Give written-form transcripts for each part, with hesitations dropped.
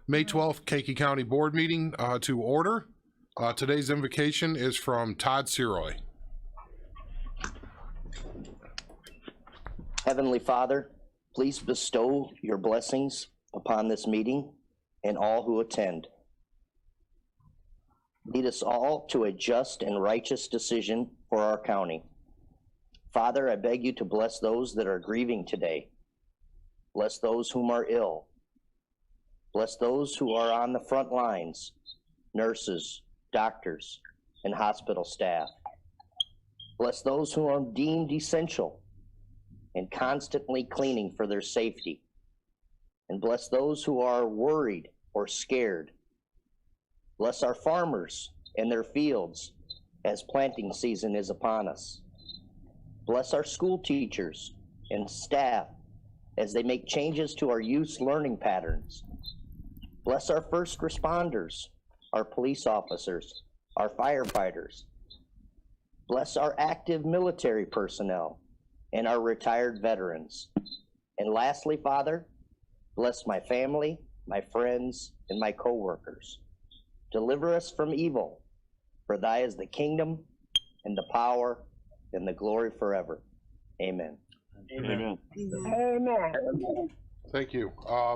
May 12th, Kankakee County Board meeting to order. Today's invocation is from Todd Seroy. Heavenly Father, please bestow your blessings upon this meeting and all who attend. Lead us all to a just and righteous decision for our county. Father, I beg you to bless those that are grieving today. Bless those whom are ill. Bless those who are on the front lines, nurses, doctors, and hospital staff. Bless those who are deemed essential and constantly cleaning for their safety. And bless those who are worried or scared. Bless our farmers and their fields as planting season is upon us. Bless our school teachers and staff as they make changes to our youth's learning patterns. Bless our first responders, our police officers, our firefighters. Bless our active military personnel and our retired veterans. And lastly, Father, bless my family, my friends, and my co-workers. Deliver us from evil, for thy is the kingdom and the power and the glory forever. Amen. Amen. Amen. Thank you.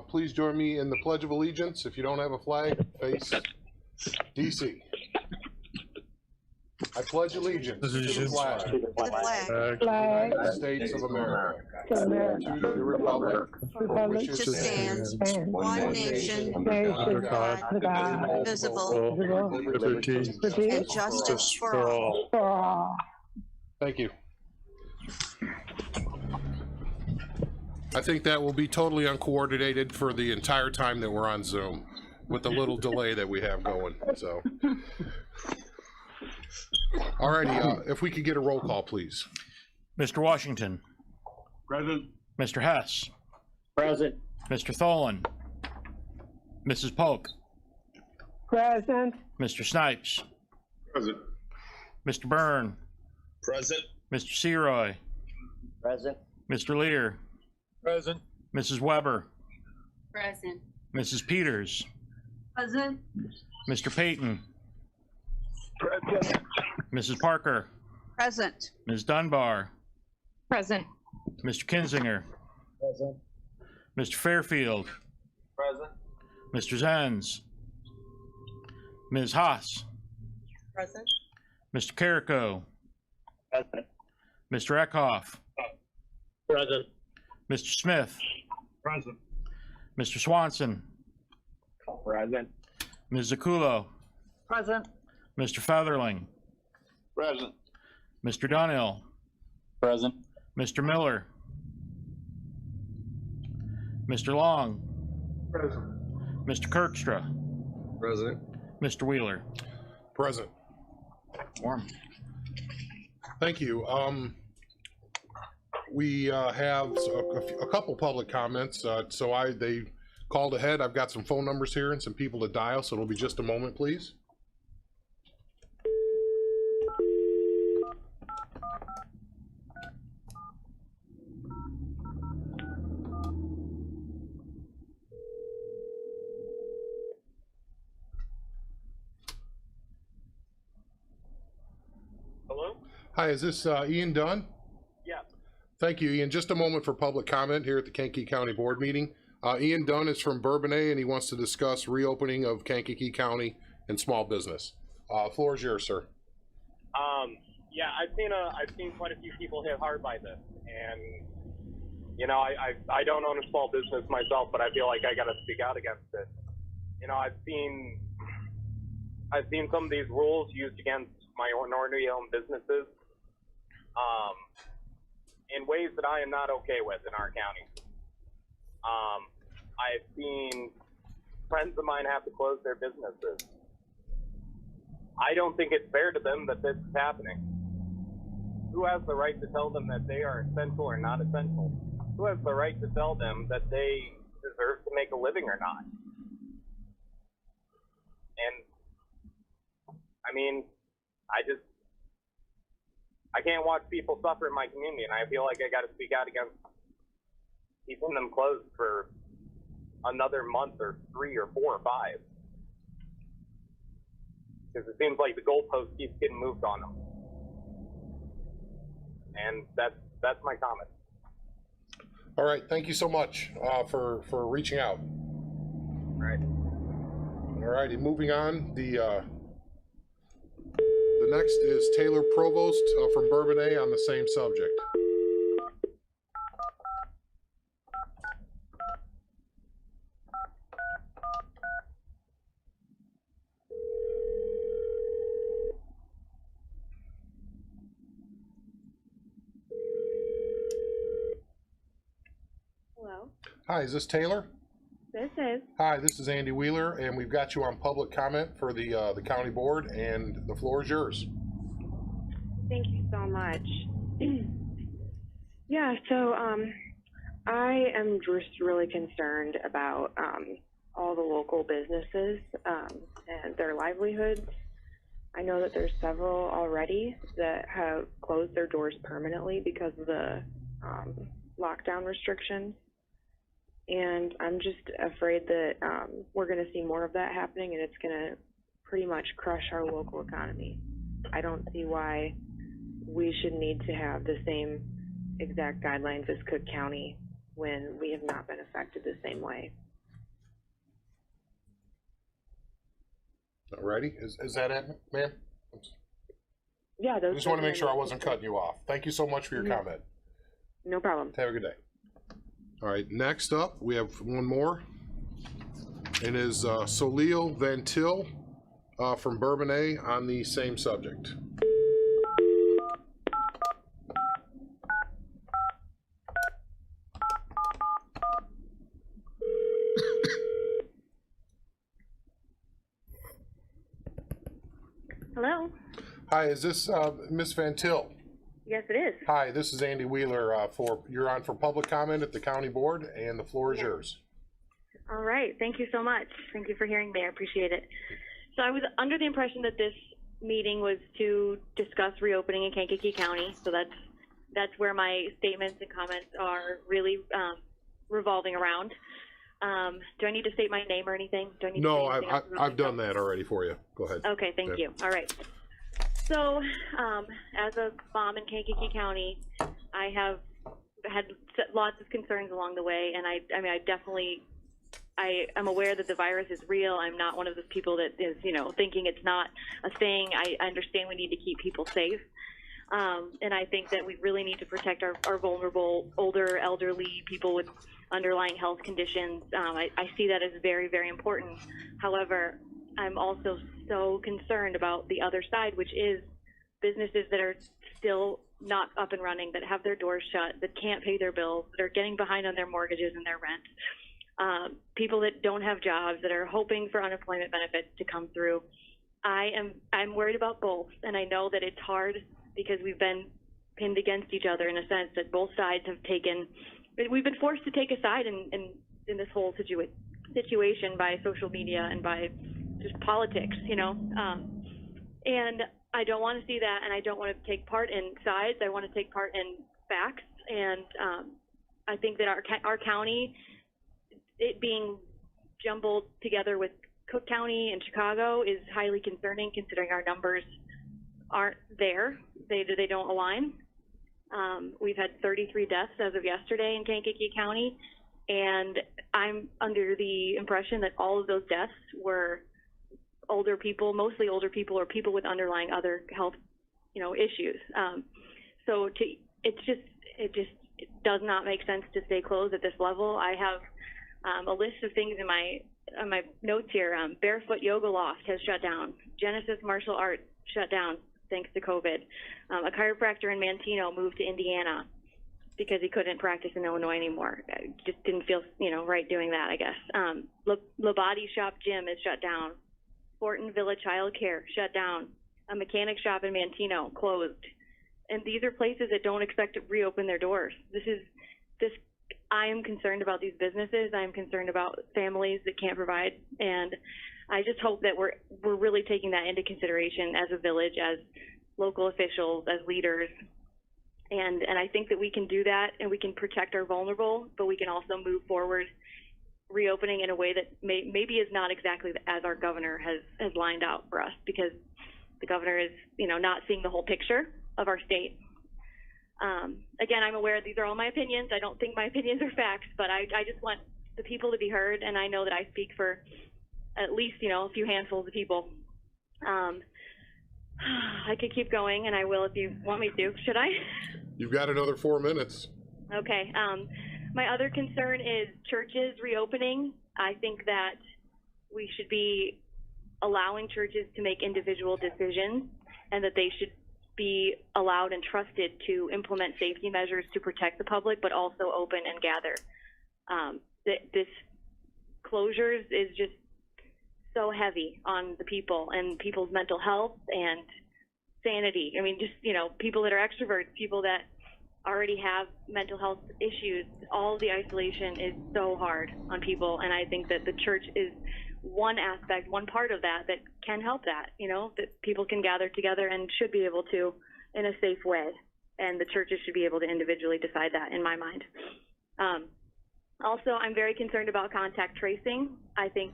Please join me in the Pledge of Allegiance. If you don't have a flag, face DC. I pledge allegiance to the flag of the United States of America, to the republic for which it stands, one nation, under God, indivisible, with liberty and justice for all. Thank you. I think that will be totally uncoordinated for the entire time that we're on Zoom, with the little delay that we have going. So, alrighty, if we could get a roll call, please. Mr. Washington. Present. Mr. Hess. Present. Mr. Tholen. Mrs. Polk. Present. Mr. Snipes. Present. Mr. Byrne. Present. Mr. Seroy. Present. Mr. Lear. Present. Mrs. Weber. Present. Mrs. Peters. Present. Mr. Payton. Present. Mrs. Parker. Present. Ms. Dunbar. Present. Mr. Kinzinger. Present. Mr. Fairfield. Present. Mr. Zenz. Ms. Haas. Present. Mr. Carrico. Present. Mr. Eckhoff. Present. Mr. Smith. Present. Mr. Swanson. Present. Ms. Zakulo. Present. Mr. Featherling. Present. Mr. Dunhill. Present. Mr. Miller. Mr. Long. Present. Mr. Kirkstra. Present. Mr. Wheeler. Present. Warm. Thank you. We have a couple public comments. They called ahead. I've got some phone numbers here and some people to dial, so it'll be just a moment, please. Hello? Hi, is this Ian Dunn? Yeah. Thank you, Ian. Just a moment for public comment here at the Kankakee County Board meeting. Ian Dunn is from Bourbonnais, and he wants to discuss reopening of Kankakee County and small business. Floor is yours, sir. Yeah, I've seen quite a few people hit hard by this, and you know, I don't own a small business myself, but I feel like I got to speak out against it. You know, I've seen some of these rules used against minority owned businesses in ways that I am not okay with in our county. I've seen friends of mine have to close their businesses. I don't think it's fair to them that this is happening. Who has the right to tell them that they are essential or not essential? Who has the right to tell them that they deserve to make a living or not? And I mean, I can't watch people suffer in my community, and I feel like I got to speak out against keeping them closed for another month or 3 or 4 or 5. Because it seems like the goalpost keeps getting moved on them. And that's my comment. All right, thank you so much for reaching out. Right. All righty, moving on. The next is Taylor Provost from Bourbonnais on the same subject. Hello, Hi, is this Taylor? this is. Hi, this is Andy Wheeler, and we've got you on public comment for the county board, and the floor is yours. Thank you so much. Yeah, so I am just really concerned about all the local businesses and their livelihoods. I know that there's several already that have closed their doors permanently because of the lockdown restrictions. And I'm just afraid that we're going to see more of that happening, and it's going to pretty much crush our local economy. I don't see why we should need to have the same exact guidelines as Cook County when we have not been affected the same way. Alrighty, is that it, ma'am? Yeah, I just want to make sure I wasn't cutting you off. Thank you so much for your Mhm. comment. No problem. Have a good day. All right, next up, we have one more. And is Solil Ventil from Bourbonnais on the same subject. Hello? Hi, is this Miss Ventil? Yes, it is. Hi, this is Andy Wheeler. You're on for public comment at the county board, and the floor is yours. All right. Thank you so much. Thank you for hearing me. I appreciate it. So I was under the impression that this meeting was to discuss reopening in Kankakee County. So that's where my statements and comments are really revolving around. Do I need to state my name or anything? Do I need No, to say anything else? I've done that already for you. Go ahead. Okay, thank you. All right. So, as a mom in Kankakee County, I have had lots of concerns along the way, and I mean, I am aware that the virus is real. I'm not one of those people that is, thinking it's not a thing. I understand we need to keep people safe. And I think that we really need to protect our vulnerable, older, elderly people with underlying health conditions. I see that as very, very important. However, I'm also so concerned about the other side, which is businesses that are still not up and running, that have their doors shut, that can't pay their bills, that are getting behind on their mortgages and their rent. People that don't have jobs, that are hoping for unemployment benefits to come through. I'm worried about both, and I know that it's hard because we've been pinned against each other in a sense that both sides have taken. We've been forced to take a side in this whole situation by social media and by just politics, and I don't want to see that, and I don't want to take part in sides. I want to take part in facts, and I think that our county, it being jumbled together with Cook County and Chicago, is highly concerning considering our numbers aren't there. They don't align. We've had 33 deaths as of yesterday in Kankakee County, and I'm under the impression that all of those deaths were older people, mostly older people or people with underlying other health, issues. So it does not make sense to stay closed at this level. I have a list of things in my notes here. Barefoot Yoga Loft has shut down. Genesis Martial Arts shut down thanks to COVID. A chiropractor in Manteno moved to Indiana because he couldn't practice in Illinois anymore. It just didn't feel, right doing that, I guess. La Body Shop Gym is shut down. Fortin Villa Child Care shut down. A mechanic shop in Manteno closed. And these are places that don't expect to reopen their doors. I am concerned about these businesses. I am concerned about families that can't provide. And I just hope that we're really taking that into consideration as a village, as local officials, as leaders. And I think that we can do that, and we can protect our vulnerable, but we can also move forward reopening in a way that maybe is not exactly as our governor has lined out for us, because the governor is, not seeing the whole picture of our state. Again, I'm aware these are all my opinions. I don't think my opinions are facts, but I just want the people to be heard, and I know that I speak for at least, a few handfuls of people. I could keep going, and I will if you want me to. Should I? You've got another 4 minutes. Okay. My other concern is churches reopening. I think that we should be allowing churches to make individual decisions, and that they should be allowed and trusted to implement safety measures to protect the public, but also open and gather. This closures is just so heavy on the people and people's mental health and sanity. I mean, just, people that are extroverts, people that already have mental health issues, all the isolation is so hard on people. And I think that the church is one aspect, one part of that can help that, that people can gather together and should be able to in a safe way. And the churches should be able to individually decide that, in my mind. Also, I'm very concerned about contact tracing. I think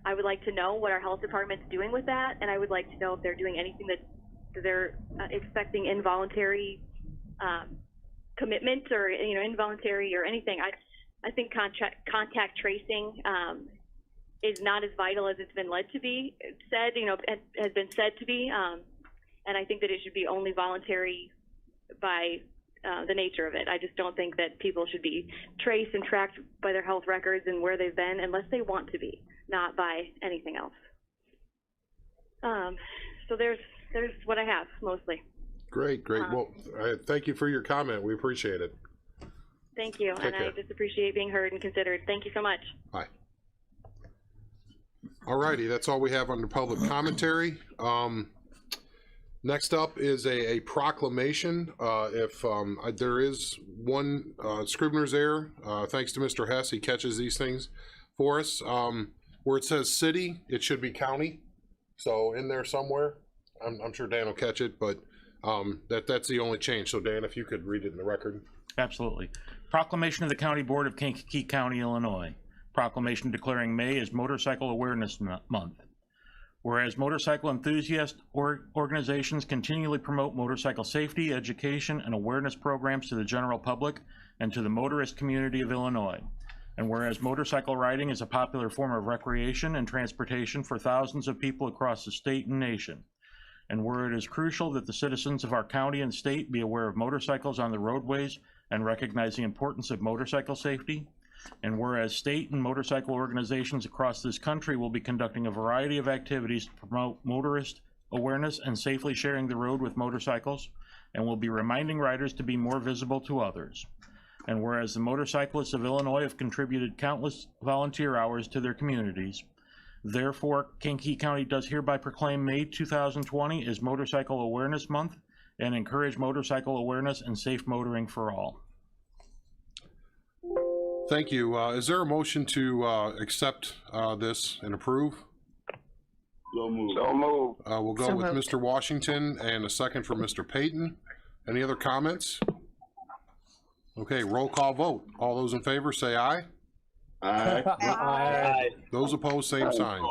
I would like to know what our health department's doing with that, and I would like to know if they're doing anything that they're expecting involuntary commitment or involuntary or anything. I think contact tracing is not as vital as it's been led to be said. Has been said to be, and I think that it should be only voluntary by the nature of it. I just don't think that people should be traced and tracked by their health records and where they've been unless they want to be, not by anything else. So there's what I have mostly. Great. Well, thank you for your comment. We appreciate it. Thank you. Take care. I just appreciate being heard and considered. Thank you so much. Bye. All righty, that's all we have under public commentary. Next up is a proclamation. If there is one scrivener's error, thanks to Mr. Hess, he catches these things for us. Where it says city, it should be county. So in there somewhere, I'm sure Dan will catch it, but that's the only change. So Dan, if you could read it in the record. Absolutely. Proclamation of the County Board of Kankakee County, Illinois. Proclamation declaring May as Motorcycle Awareness Month. Whereas motorcycle enthusiast organizations continually promote motorcycle safety, education, and awareness programs to the general public and to the motorist community of Illinois. And whereas motorcycle riding is a popular form of recreation and transportation for thousands of people across the state and nation. And where it is crucial that the citizens of our county and state be aware of motorcycles on the roadways and recognize the importance of motorcycle safety. And whereas state and motorcycle organizations across this country will be conducting a variety of activities to promote motorist awareness and safely sharing the road with motorcycles, and will be reminding riders to be more visible to others. And whereas the motorcyclists of Illinois have contributed countless volunteer hours to their communities, therefore Kankakee County does hereby proclaim May 2020 as Motorcycle Awareness Month and encourage motorcycle awareness and safe motoring for all. Thank you. Is there a motion to accept this and approve? So move. We'll go with Mr. Washington and a second for Mr. Payton. Any other comments? Okay, roll call vote. All those in favor say aye. Aye. Aye. Those opposed, same sign.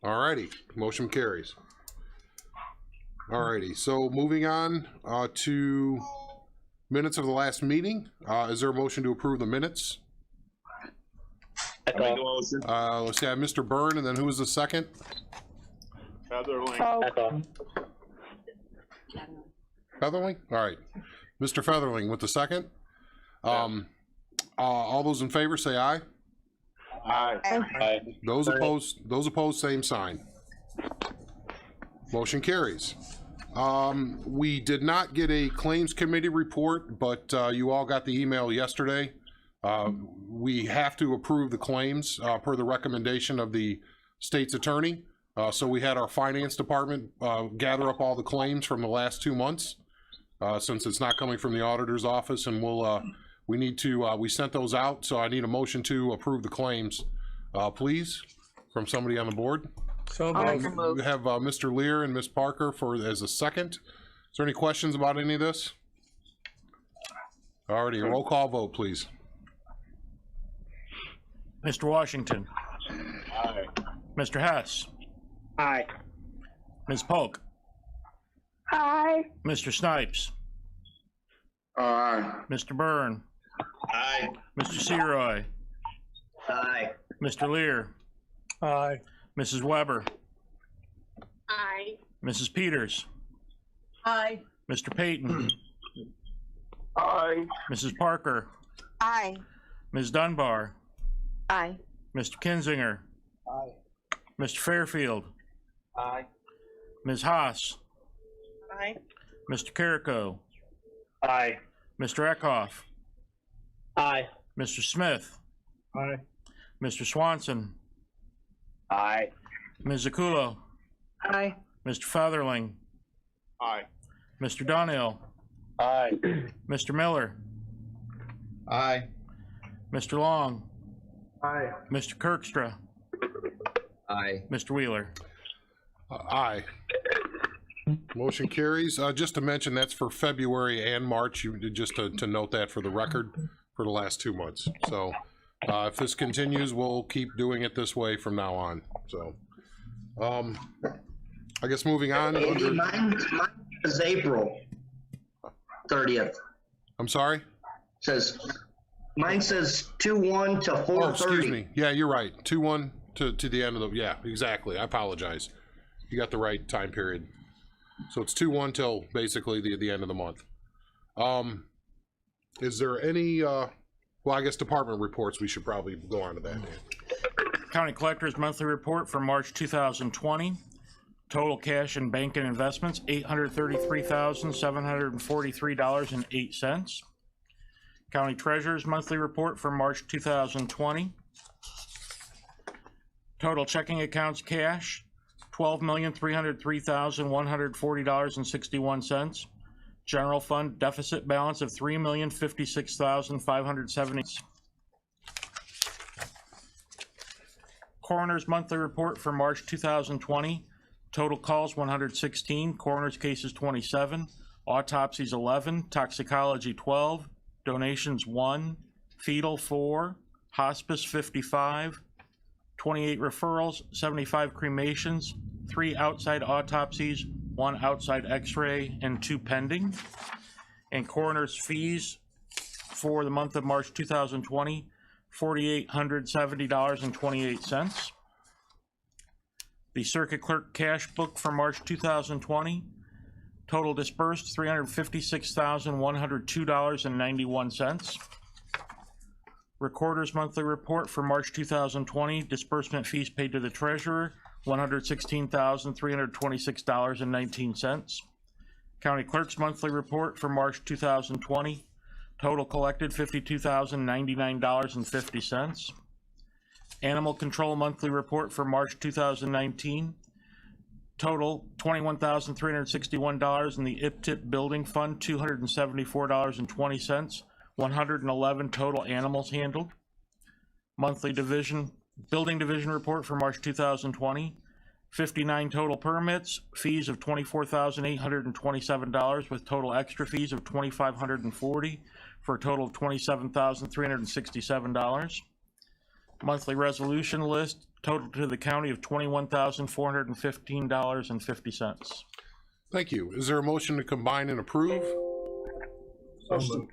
All righty, motion carries. All righty, so moving on to minutes of the last meeting. Is there a motion to approve the minutes? Make a motion. Let's see, I have Mr. Byrne, and then who was the second? Featherling. Featherling? All right. Mr. Featherling with the second. All those in favor say aye. Aye. Those opposed, same sign. Motion carries. We did not get a claims committee report, but you all got the email yesterday. We have to approve the claims per the recommendation of the state's attorney. So we had our finance department gather up all the claims from the last 2 months, since it's not coming from the auditor's office, and we sent those out. So I need a motion to approve the claims, please, from somebody on the board. So We have Mr. Lear and Ms. Parker as a second. Is there any questions about any of this? Alrighty, a roll call vote, please. Mr. Washington, Aye. Mr. Hess, Aye. Ms. Polk, Aye. Mr. Snipes, Aye. Mr. Byrne, Aye. Mr. Seroy, Aye. Mr. Lear, Aye. Mrs. Weber, Aye. Mrs. Peters, Aye. Mr. Payton, Aye. Mrs. Parker, Aye. Ms. Dunbar, Aye. Mr. Kinzinger, Aye. Mr. Fairfield, Aye. Ms. Haas, Aye. Mr. Carrico, Aye. Mr. Eckhoff, Aye. Mr. Smith, Aye. Mr. Swanson, Aye. Ms. Zakulo, Aye. Mr. Featherling, Aye. Mr. Dunhill, Aye. Mr. Miller, Aye. Mr. Long, Aye. Mr. Kirkstra, Aye. Mr. Wheeler. Aye. Motion carries. Just to mention, that's for February and March, just to note that for the record, for the last 2 months. So if this continues, we'll keep doing it this way from now on. So I guess moving on. Andy, mine is April 30th. I'm sorry? Mine says 2/1 to 4:30. Oh, excuse me. Yeah, you're right. 2/1 to the end of the, yeah, exactly. I apologize. You got the right time period. So it's 2/1 till basically the end of the month. Is there any, well, I guess department reports, we should probably go on to that. County Collector's Monthly Report for March 2020. Total cash and bank and investments, $833,743.08. County Treasurer's Monthly Report for March 2020. Total checking accounts cash, $12,303,140.61. General fund deficit balance of $3,056,570. Coroner's Monthly Report for March 2020. Total calls 116, coroner's cases 27, autopsies 11, toxicology 12, donations 1, fetal 4, hospice 55, 28 referrals, 75 cremations, 3 outside autopsies, 1 outside x-ray, and 2 pending. And coroner's fees for the month of March 2020, $4,870.28. The Circuit Clerk Cash Book for March 2020, total dispersed $356,102.91. Recorder's Monthly Report for March 2020, disbursement fees paid to the Treasurer, $116,326.19. County Clerk's Monthly Report for March 2020, total collected $52,099.50. Animal Control Monthly Report for March 2019, total $21,361 in the IPTIP Building Fund, $274.20, 111 total animals handled. Monthly Building Division Report for March 2020, 59 total permits, fees of $24,827 with total extra fees of $2,540 for a total of $27,367. Monthly resolution list, total to the county of $21,415.50. Thank you. Is there a motion to combine and approve? So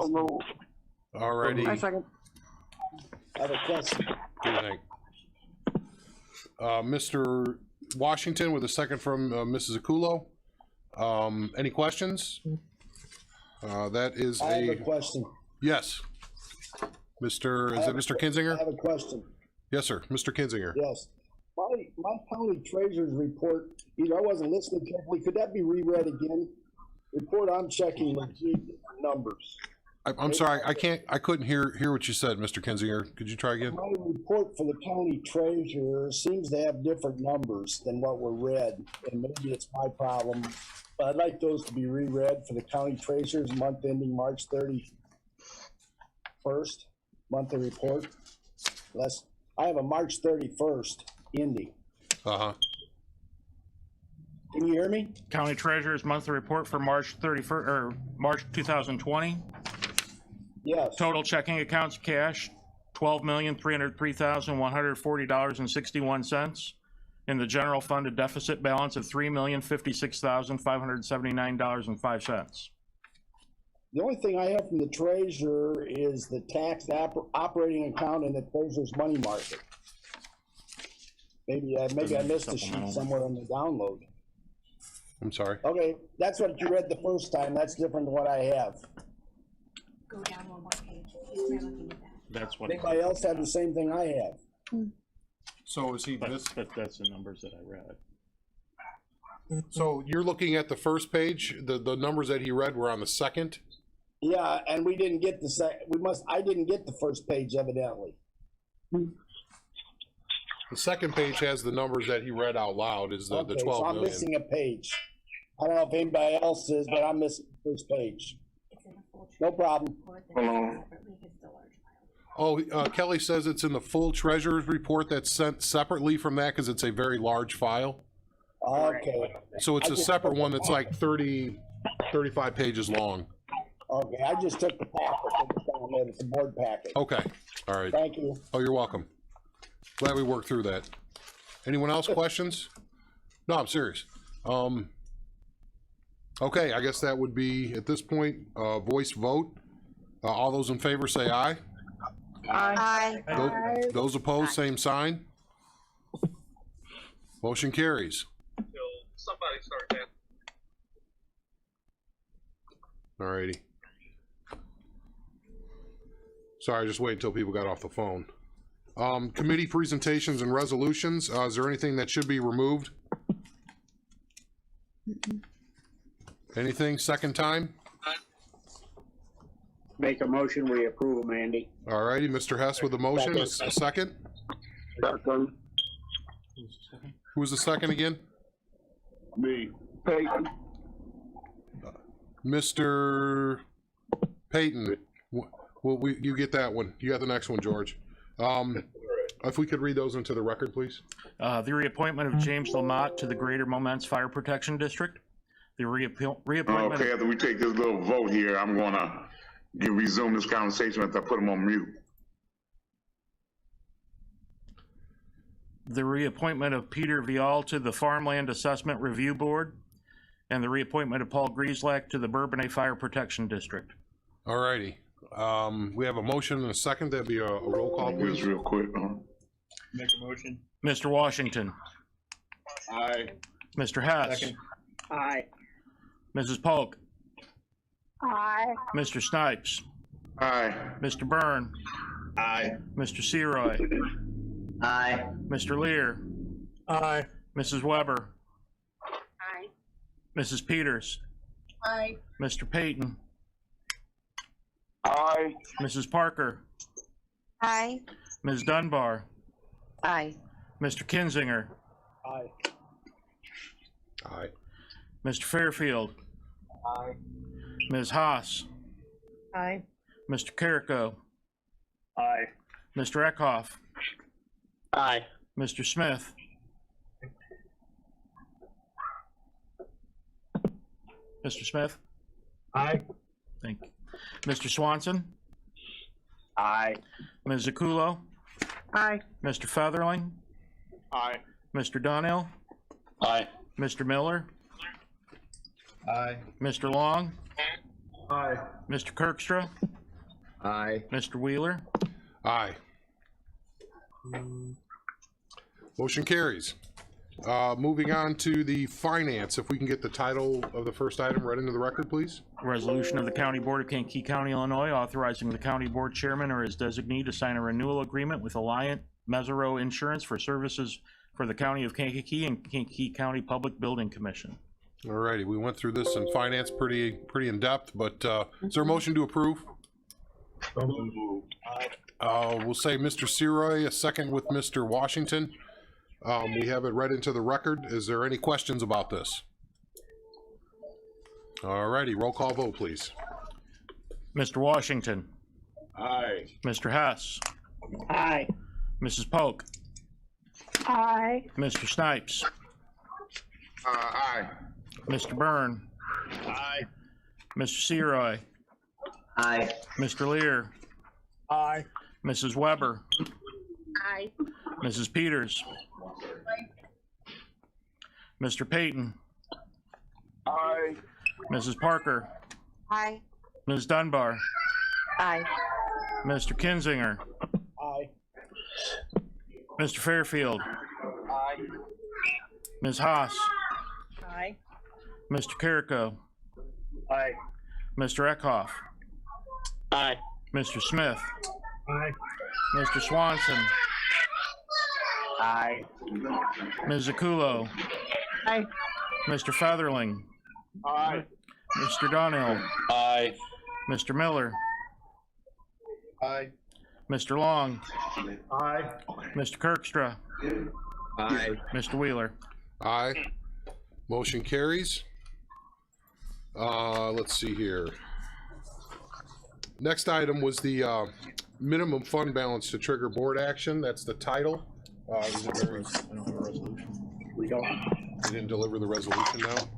moved. Alrighty. I second. I have a question. Good night. Mr. Washington with a second from Mrs. Akulo. Any questions? That is I have a question. yes. Is it Mr. Kinzinger? I have a question. Yes, sir. Mr. Kinzinger. Yes. My county treasurer's report, either I wasn't listening carefully, could that be reread again? Report I'm checking with numbers. I'm sorry. I couldn't hear what you said, Mr. Kinzinger. Could you try again? My report for the county treasurer seems to have different numbers than what were read, and maybe it's my problem. But I'd like those to be reread for the county treasurer's month ending March 31st, monthly report. I have a March 31st ending. Uh-huh. Can you hear me? County Treasurer's Monthly Report for March 31st, or March 2020. Yes. Total checking accounts cash, $12,303,140.61. In the general fund, a deficit balance of $3,056,579.05. The only thing I have from the treasurer is the tax operating account in the treasurer's money market. Maybe I missed a sheet somewhere in the download. I'm sorry. Okay, that's what you read the first time. That's different than what I have. Go down one more page. He's looking at that. That's what. Anybody else have the same thing I have? So is he That's the numbers that I read. So you're looking at the first page, the numbers that he read were on the second? Yeah, and we didn't get the I didn't get the first page evidently. The second page has the numbers that he read out loud, is the 12 so I'm million. missing a page. I don't know if anybody else is, but I'm missing the first page. It's in the full No problem. report that is separately against the large file. Oh, Kelly says it's in the full treasurer's report that's sent separately from that because it's a very large file. Okay. So it's a separate one that's like 35 pages long. Okay, I just took the packet. It's the board packet. Okay, all right. Thank you. Oh, you're welcome. Glad we worked through that. Anyone else questions? No, I'm serious. Okay, I guess that would be, at this point, voice vote. All those in favor say aye. Aye. Those opposed, same sign. Motion carries. Somebody start that. All righty. Sorry, just wait until people got off the phone. Committee presentations and resolutions. Is there anything that should be removed? Anything second time? Make a motion, we approve them, Andy. All righty, Mr. Hess with a motion. A second? Second. Who's the second again? Me. Peyton. Mr. Peyton. Well, you get that one. You got the next one, George. If we could read those into the record, please. The reappointment of James Lamott to the Greater Momence Fire Protection District. The reappointment. Okay, after we take this little vote here, I'm gonna resume this conversation after I put him on mute. The reappointment of Peter Vial to the Farmland Assessment Review Board, and the reappointment of Paul Grieslak to the Bourbonnais Fire Protection District. All righty. We have a motion and a second. That'd be a roll call, please. Just real quick. Make a motion. Mr. Washington. Aye. Mr. Hess. Second. Aye. Mrs. Polk. Aye. Mr. Snipes. Aye. Mr. Byrne. Aye. Mr. Seroy. Aye. Mr. Lear. Aye. Mrs. Weber. Aye. Mrs. Peters. Aye. Mr. Peyton. Aye. Mrs. Parker. Aye. Ms. Dunbar. Aye. Mr. Kinzinger. Aye. Aye. Mr. Fairfield. Aye. Ms. Haas. Aye. Mr. Carrico. Aye. Mr. Eckhoff. Aye. Mr. Smith. Mr. Smith? Aye. Thank you. Mr. Swanson? Aye. Ms. Zakulo? Aye. Mr. Featherling? Aye. Mr. Donnell? Aye. Mr. Miller? Aye. Mr. Long? Aye. Mr. Kirkstra? Aye. Mr. Wheeler? Aye. Motion carries. Moving on to the finance, if we can get the title of the first item read into the record, please. Resolution of the County Board of Kankakee County, Illinois, authorizing the county board chairman or his designee to sign a renewal agreement with Alliant Mesereau Insurance for services for the county of Kankakee and Kankakee County Public Building Commission. All righty, we went through this in finance pretty in depth, but is there a motion to approve? We'll say Mr. Seroy, a second with Mr. Washington. We have it read into the record. Is there any questions about this? All righty, roll call vote, please. Mr. Washington. Aye. Mr. Hess. Aye. Mrs. Polk. Aye. Mr. Snipes. Aye. Mr. Byrne. Aye. Mr. Seroy. Aye. Mr. Lear. Aye. Mrs. Weber, Aye. Mrs. Peters, Mr. Payton, Aye. Mrs. Parker, Aye. Ms. Dunbar, Aye. Mr. Kinzinger, Aye. Mr. Fairfield, Aye. Ms. Haas, Aye. Mr. Carrico, Aye. Mr. Eckhoff, Aye. Mr. Smith, Aye. Mr. Swanson, Aye. Ms. Zakulo, Aye. Mr. Featherling, Aye. Mr. Donnell, Aye. Mr. Miller, Aye. Mr. Long, Aye. Mr. Kirkstra, Aye. Mr. Wheeler. Aye. Motion carries. Let's see here. Next item was the minimum fund balance to trigger board action. That's the title. Is it very, I don't have a resolution. We don't. You didn't deliver the resolution now?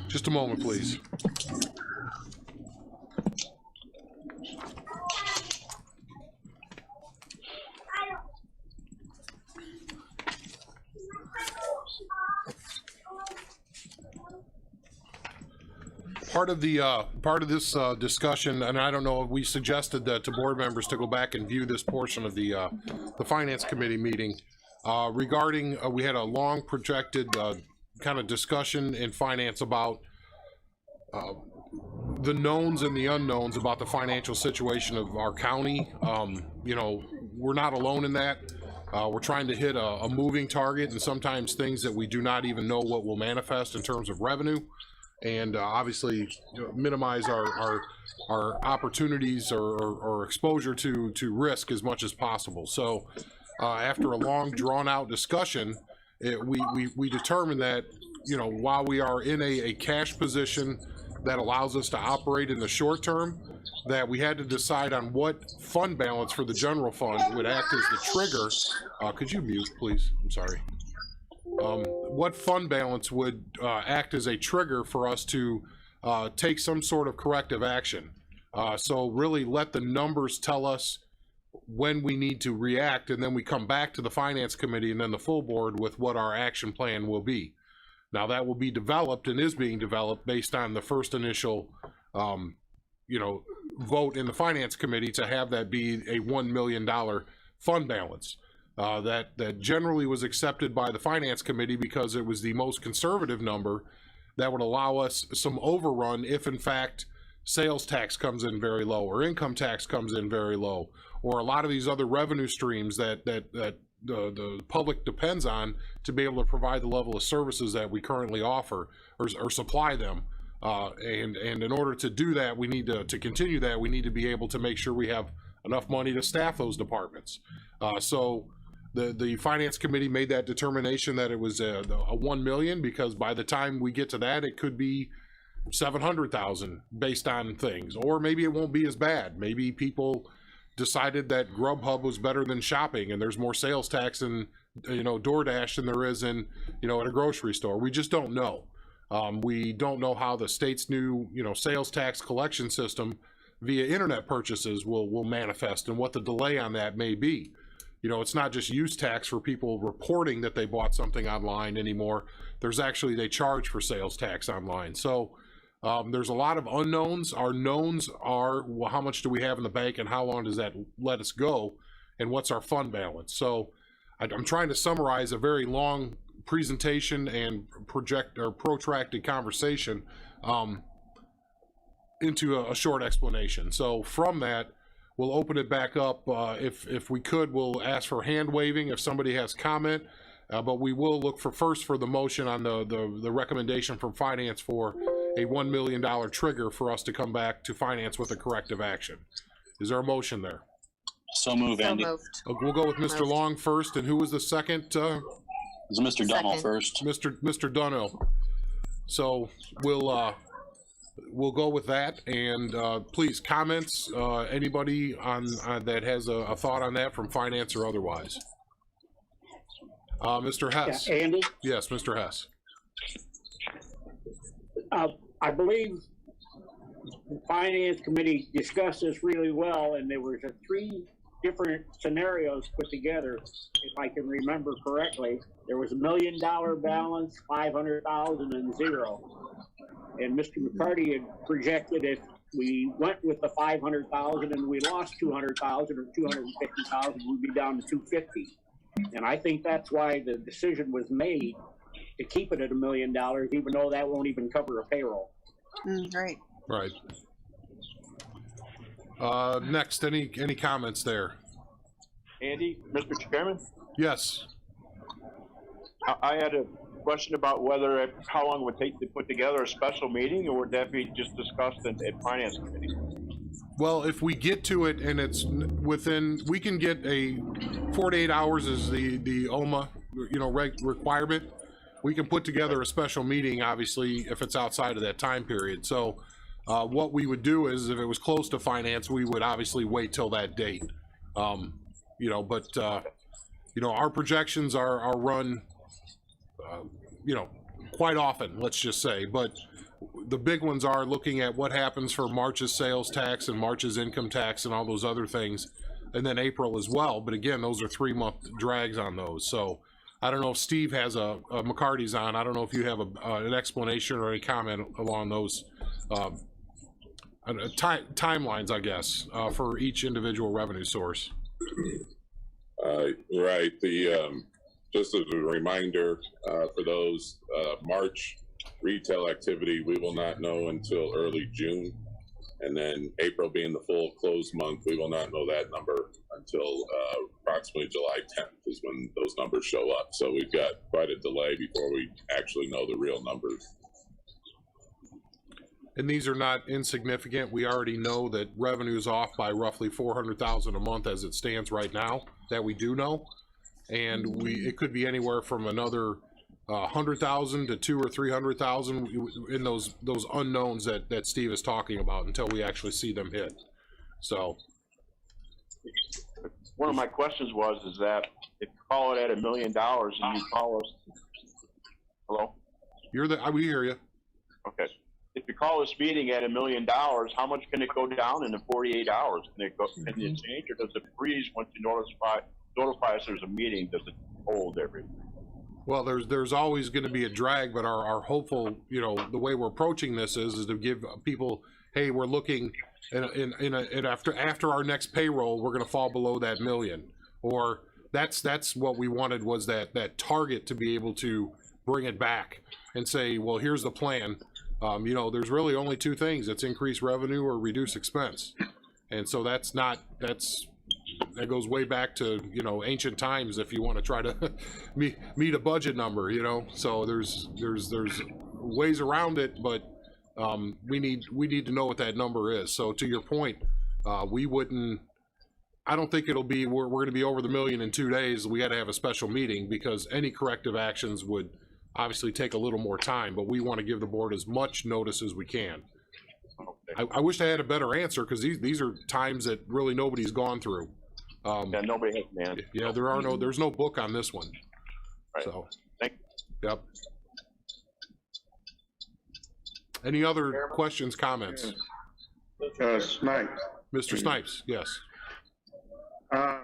Just a moment, please. Part of this discussion, and I don't know, we suggested that to board members to go back and view this portion of the finance committee meeting regarding. We had a long projected kind of discussion in finance about the knowns and the unknowns about the financial situation of our county. You know, we're not alone in that. We're trying to hit a moving target, and sometimes things that we do not even know what will manifest in terms of revenue, and obviously minimize our opportunities or exposure to risk as much as possible. So after a long drawn out discussion, we determined that, you know, while we are in a cash position that allows us to operate in the short term, that we had to decide on what fund balance for the general fund would act as the trigger. Could you mute, please? I'm sorry. What fund balance would act as a trigger for us to take some sort of corrective action. So really let the numbers tell us when we need to react, and then we come back to the finance committee and then the full board with what our action plan will be. Now that will be developed and is being developed based on the first initial you know, vote in the finance committee to have that be a $1 million fund balance. That generally was accepted by the finance committee because it was the most conservative number that would allow us some overrun if in fact sales tax comes in very low or income tax comes in very low, or a lot of these other revenue streams that the public depends on to be able to provide the level of services that we currently offer or supply them. And in order to do that, we need to continue that, we need to be able to make sure we have enough money to staff those departments. So the finance committee made that determination that it was a 1 million, because by the time we get to that, it could be 700,000 based on things, or maybe it won't be as bad. Maybe people decided that Grubhub was better than shopping and there's more sales tax in, you know, DoorDash than there is in, you know, at a grocery store. We just don't know. We don't know how the state's new, you know, sales tax collection system via internet purchases will manifest, and what the delay on that may be. You know, it's not just use tax for people reporting that they bought something online anymore. There's actually, they charge for sales tax online. So there's a lot of unknowns. Our knowns are, well, how much do we have in the bank and how long does that let us go, and what's our fund balance? So I'm trying to summarize a very long presentation and protracted conversation into a short explanation. So from that, we'll open it back up. If we could, we'll ask for hand waving if somebody has comment, but we will look first for the motion on the recommendation from finance for a $1 million trigger for us to come back to finance with a corrective action. Is there a motion there? So move, Andy. So moved. We'll go with Mr. Long first, and who was the second? Is Mr. Dunnell first? Mr. Dunnell. So we'll go with that, and please, comments, anybody on that has a thought on that from finance or otherwise. Mr. Hess. Andy, Yes, Mr. Hess. I believe the Finance Committee discussed this really well, and there was 3 different scenarios put together, if I can remember correctly. There was $1 million balance, 500,000, and 0. And Mr. McCarty had projected if we went with the 500,000 and we lost 200,000 or 250,000, we'd be down to 250. And I think that's why the decision was made to keep it at $1 million, even though that won't even cover a payroll. Right. Right. Next, any comments there? Andy, Mr. Chairman, Yes. I had a question about how long it would take to put together a special meeting, or would that be just discussed at Finance Committee? Well, if we get to it and it's within, we can get 48 hours is the OMA, requirement. We can put together a special meeting, obviously, if it's outside of that time period. So what we would do is, if it was close to finance, we would obviously wait till that date. Our projections are run, quite often, let's just say. But the big ones are looking at what happens for March's sales tax and March's income tax and all those other things, and then April as well. But again, those are 3-month drags on those. So I don't know if Steve has McCarty's on. I don't know if you have an explanation or any comment along those timelines, I guess, for each individual revenue source. Right. Just as a reminder for those, March retail activity, we will not know until early June. And then April being the full close month, we will not know that number until approximately July 10th is when those numbers show up. So we've got quite a delay before we actually know the real numbers. And these are not insignificant. We already know that revenue is off by roughly 400,000 a month as it stands right now, that we do know. And it could be anywhere from another 100,000 to 200,000 or 300,000 in those unknowns that Steve is talking about until we actually see them hit. So One of my questions is that if you call it at $1 million and you call us, hello? We hear you. Okay. If you call this meeting at $1 million, how much can it go down in the 48 hours? Can it change, or does it freeze once you notify us there's a meeting? Does it hold everything? Well, there's always going to be a drag, but our hopeful, the way we're approaching this is to give people, hey, we're looking, and after our next payroll, we're going to fall below that $1 million, or that's what we wanted, was that target to be able to bring it back and say, well, here's the plan. There's really only 2 things: it's increase revenue or reduce expense, and so that goes way back to ancient times if you want to try to meet a budget number. So there's ways around it, but we need to know what that number is. So to your point, I don't think it'll be we're going to be over the $1 million in 2 days. We got to have a special meeting because any corrective actions would obviously take a little more time, but we want to give the board as much notice as we can. I wish I had a better answer, because these are times that really nobody's gone through. Nobody has an answer. Yeah, there's no book on this one. Right. So, thank you. Yep. Any other questions, comments? Snipes. Mr. Snipes, yes. I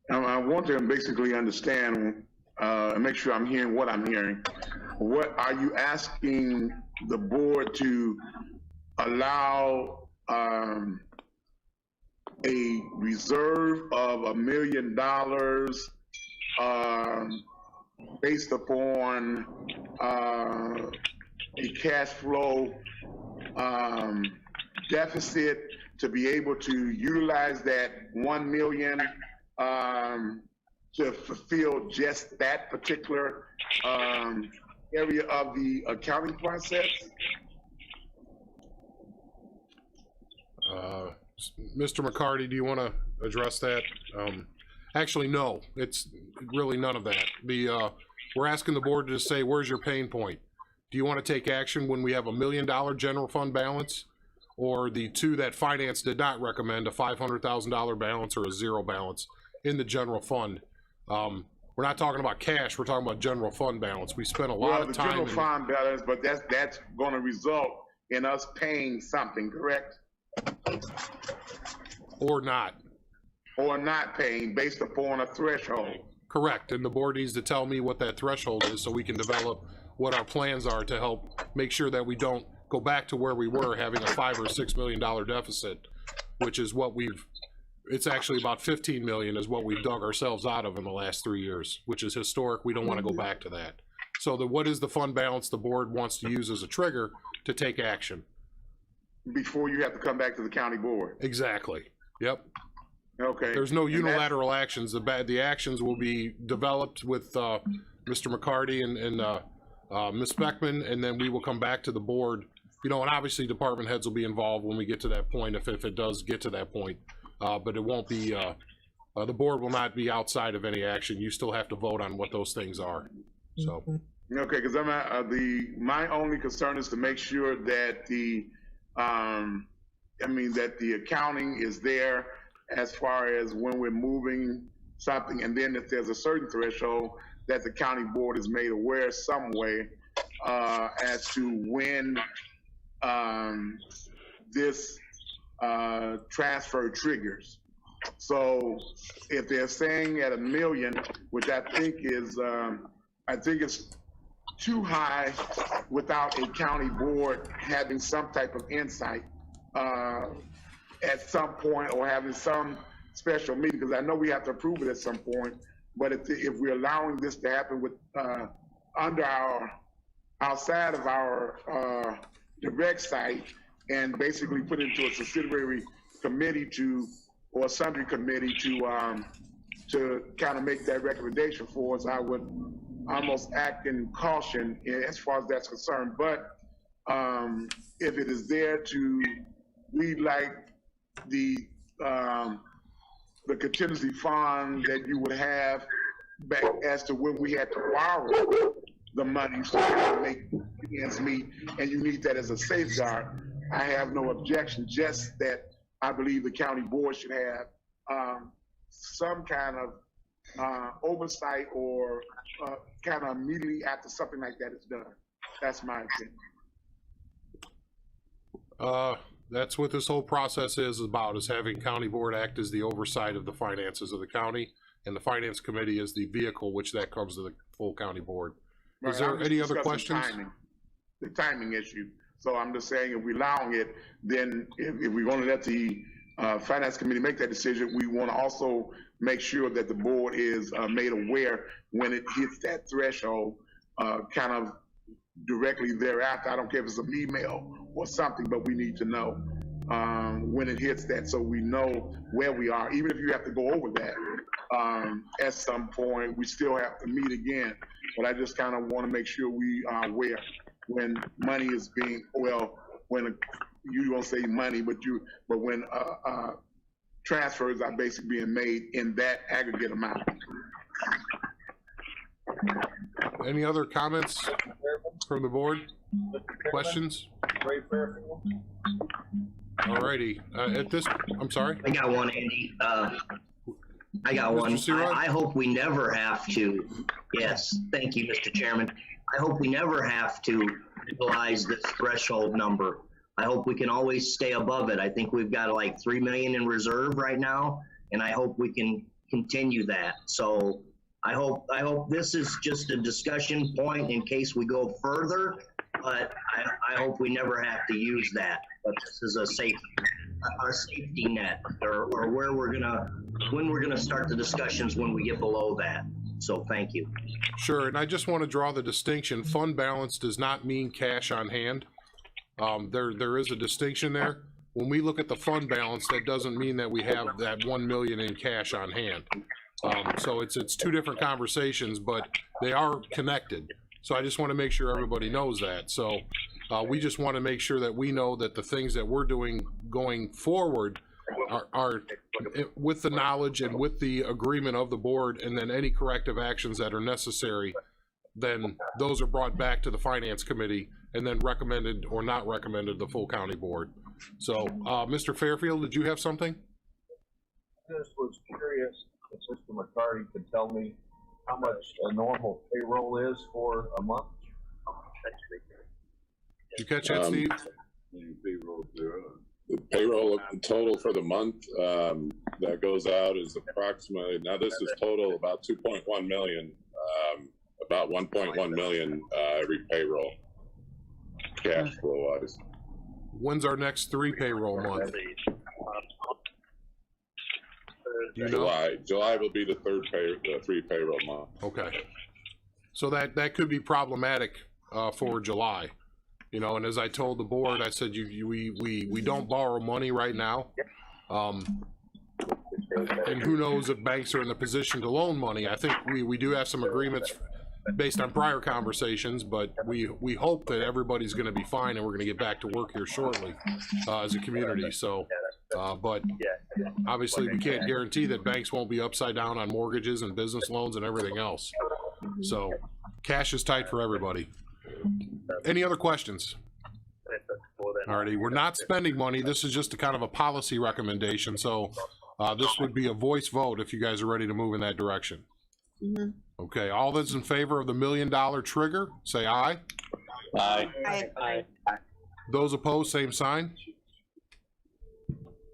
want to basically understand and make sure I'm hearing what I'm hearing. What are you asking the board to allow a reserve of $1 million based upon a cash flow deficit to be able to utilize that $1 million to fulfill just that particular area of the accounting process? Mr. McCarty, do you want to address that? Actually, no, it's really none of that. We're asking the board to say, where's your pain point? Do you want to take action when we have $1 million general fund balance, or the 2 that finance did not recommend, a $500,000 balance or a 0 balance in the general fund? We're not talking about cash, we're talking about general fund balance. We spent a lot of the time. general fund balance, but that's going to result in us paying something, correct? Or not. Or not paying based upon a threshold. Correct, and the board needs to tell me what that threshold is so we can develop what our plans are to help make sure that we don't go back to where we were having a $5 or $6 million deficit, which is what it's actually about 15 million is what we've dug ourselves out of in the last 3 years, which is historic. We don't want to go back to that. So what is the fund balance the board wants to use as a trigger to take action? Before you have to come back to the county board. Exactly. Yep. Okay. There's no unilateral actions. The actions will be developed with Mr. McCarty and Ms. Beckman, and then we will come back to the board. You know, and obviously department heads will be involved when we get to that point, if it does get to that point. But it won't be, the board will not be outside of any action. You still have to vote on what those things are. So. Okay, because my only concern is to make sure that that the accounting is there as far as when we're moving something, and then if there's a certain threshold that the county board is made aware some way as to when this transfer triggers. So if they're saying at $1 million, which I think is, I think it's too high without a county board having some type of insight at some point, or having some special meeting, because I know we have to approve it at some point. But if we're allowing this to happen with outside of our direct site, and basically put into a subsidiary committee or sundry committee to kind of make that recommendation for us, I would almost act in caution as far as that's concerned. But if it is there to be like the contingency fund that you would have back as to when we had to borrow the money so to make ends meet, and you need that as a safeguard, I have no objection, just that I believe the county board should have some kind of oversight or kind of immediately after something like that is done. That's my opinion. That's what this whole process is about, is having county board act as the oversight of the finances of the county, and the finance committee is the vehicle which that comes to the full county board. Is there any other questions? The timing issue. So I'm just saying, if we're allowing it, then if we're going to let the finance committee make that decision, we want to also make sure that the board is made aware when it hits that threshold, kind of directly thereafter. I don't care if it's an email or something, but we need to know when it hits that, so we know where we are. Even if you have to go over that at some point, we still have to meet again. But I just kind of want to make sure we are aware when money is being, when you don't say money, but when transfers are basically being made in that aggregate amount. Any other comments from the board? Questions? All righty. At this, I'm sorry? I got one, Andy. I got one. I hope we never have to, yes, thank you, Mr. Chairman. I hope we never have to utilize this threshold number. I hope we can always stay above it. I think we've got like 3 million in reserve right now, and I hope we can continue that. So I hope this is just a discussion point in case we go further, but I hope we never have to use that. But this is our safety net, or when we're gonna start the discussions when we get below that. So thank you. Sure, and I just want to draw the distinction. Fund balance does not mean cash on hand. There is a distinction there. When we look at the fund balance, that doesn't mean that we have that 1 million in cash on hand. So it's two different conversations, but they are connected. So I just want to make sure everybody knows that. So we just want to make sure that we know that the things that we're doing going forward are with the knowledge and with the agreement of the board, and then any corrective actions that are necessary, then those are brought back to the finance committee and then recommended or not recommended the full county board. So Mr. Fairfield, did you have something? I just was curious if Mr. McCarty could tell me how much a normal payroll is for a month? Did you catch that, Steve? The payroll total for the month that goes out is approximately, now this is total about 2.1 million, about 1.1 million every payroll, cash flow wise. When's our next 3 payroll month? Do you know? July will be the 3 payroll month. Okay. So that could be problematic for July. You know, and as I told the board, I said we don't borrow money right now. And who knows if banks are in the position to loan money. I think we do have some agreements based on prior conversations, but we hope that everybody's going to be fine and we're going to get back to work here shortly as a community. So, but obviously we can't guarantee that banks won't be upside down on mortgages and business loans and everything else. So cash is tight for everybody. Any other questions? Alrighty, we're not spending money. This is just a kind of a policy recommendation. So this would be a voice vote if you guys are ready to move in that direction. Mhm. Okay, all those in favor of the $1 million trigger, say aye. Aye. Aye. Those opposed, same sign.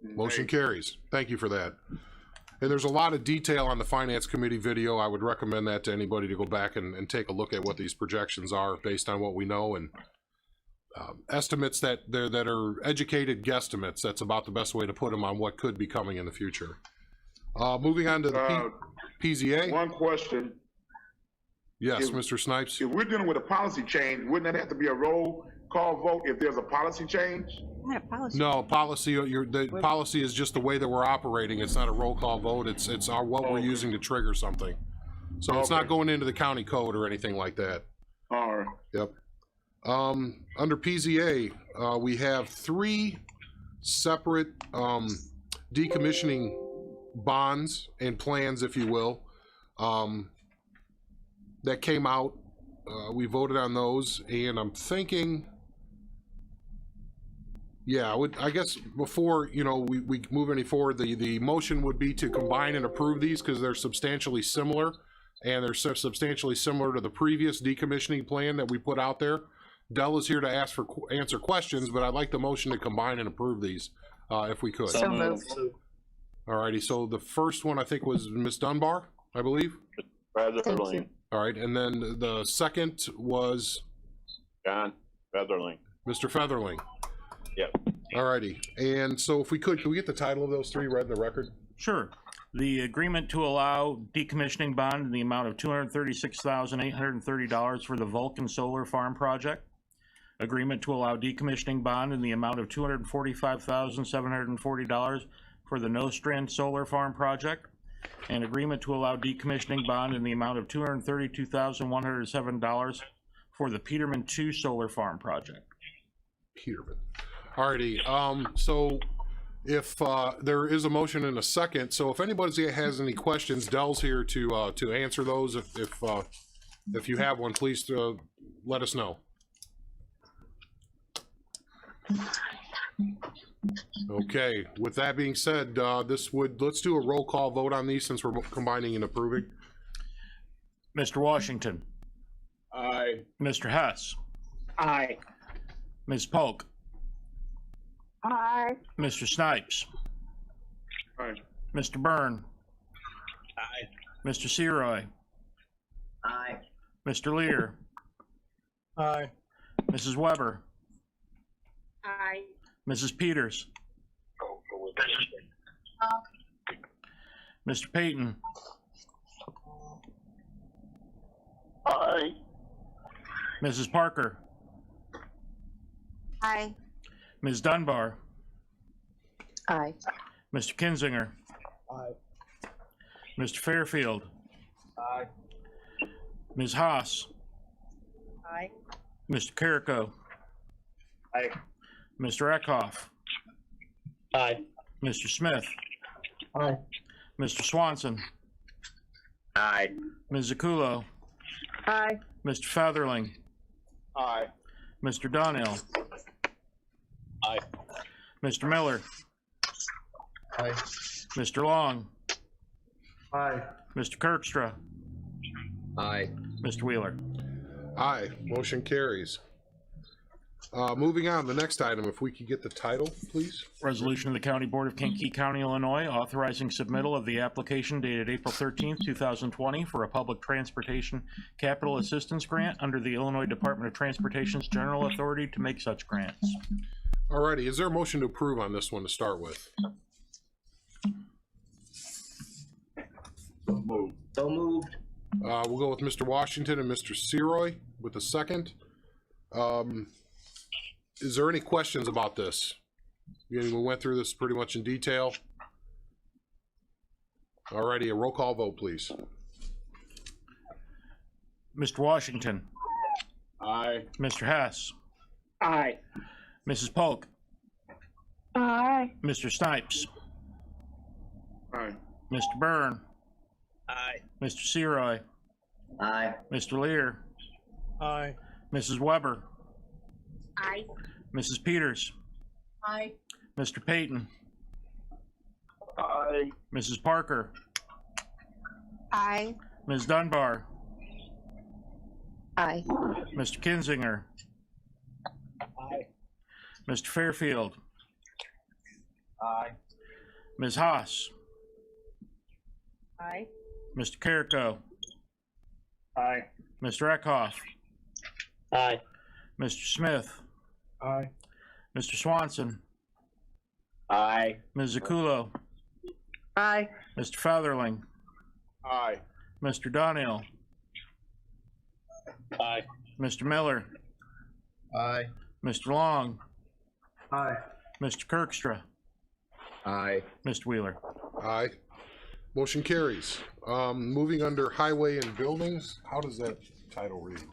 Motion carries. Thank you for that. And there's a lot of detail on the Finance Committee video. I would recommend that to anybody to go back and take a look at what these projections are based on what we know, and estimates that are educated guesstimates. That's about the best way to put them on what could be coming in the future. Moving on to the PZA. One question. Yes, Mr. Snipes. If we're dealing with a policy change, wouldn't that have to be a roll call vote if there's a policy change? No, policy. The policy is just the way that we're operating. It's not a roll call vote. It's what we're using to trigger something. So it's not going into the county code or anything like that. All right. Yep. Under PZA, we have 3 separate decommissioning bonds and plans, if you will, that came out. We voted on those, and I'm thinking, yeah, I guess before we move any forward, the motion would be to combine and approve these because they're substantially similar, and they're substantially similar to the previous decommissioning plan that we put out there. Dell is here to answer questions, but I'd like the motion to combine and approve these if we could. So moved. Alrighty, so the first one I think was Ms. Dunbar, I believe. Featherling. All right, and then the second was John Featherling. Mr. Featherling. Yep. Alrighty, and so if we could we get the title of those 3 read in the record? Sure. The agreement to allow decommissioning bond in the amount of $236,830 for the Vulcan Solar Farm project. Agreement to allow decommissioning bond in the amount of $245,740 for the Nostrand Solar Farm project. And agreement to allow decommissioning bond in the amount of $232,107 for the Peterman 2 Solar Farm project. Peterman. Alrighty, so if there is a motion and a second, so if anybody has any questions, Dell's here to answer those. If you have one, please let us know. Okay, with that being said, let's do a roll call vote on these since we're combining and approving. Mr. Washington. Aye. Mr. Hess. Aye. Ms. Polk. Aye. Mr. Snipes. Aye. Mr. Byrne. Aye. Mr. Seroy. Aye. Mr. Lear. Aye. Mrs. Weber. Aye. Mrs. Peters. Mr. Payton. Aye. Mrs. Parker. Aye. Ms. Dunbar. Aye. Mr. Kinzinger. Aye. Mr. Fairfield. Aye. Ms. Haas. Aye. Mr. Carrico. Aye. Mr. Eckhoff. Aye. Mr. Smith. Aye. Mr. Swanson. Aye. Ms. Zakulo. Aye. Mr. Featherling. Aye. Mr. Donnell. Aye. Mr. Miller. Aye. Mr. Long. Aye. Mr. Kirkstra. Aye. Mr. Wheeler. Aye. Motion carries. Moving on, the next item, if we could get the title, please. Resolution of the County Board of Kankakee County, Illinois, authorizing submittal of the application dated April 13th, 2020 for a public transportation capital assistance grant under the Illinois Department of Transportation's general authority to make such grants. Alrighty, is there a motion to approve on this one to start with? So moved. We'll go with Mr. Washington and Mr. Seroy with the second. Is there any questions about this? We went through this pretty much in detail. Alrighty, a roll call vote, please. Mr. Washington. Aye. Mr. Hess. Aye. Mrs. Polk. Aye. Mr. Snipes. Aye. Mr. Byrne. Aye. Mr. Seroy. Aye. Mr. Lear. Aye. Mrs. Weber. Aye. Mrs. Peters. Aye. Mr. Payton. Aye. Mrs. Parker. Aye. Ms. Dunbar. Aye. Mr. Kinzinger. Aye. Mr. Fairfield. Aye. Ms. Haas. Aye. Mr. Carrico. Aye. Mr. Eckhoff. Aye. Mr. Smith. Aye. Mr. Swanson. Aye. Ms. Zakulo. Aye. Mr. Featherling. Aye. Mr. Donnell. Aye. Mr. Miller. Aye. Mr. Long. Aye. Mr. Kirkstra. Aye. Mr. Wheeler. Aye. Motion carries. Moving under highway and buildings, how does that title read?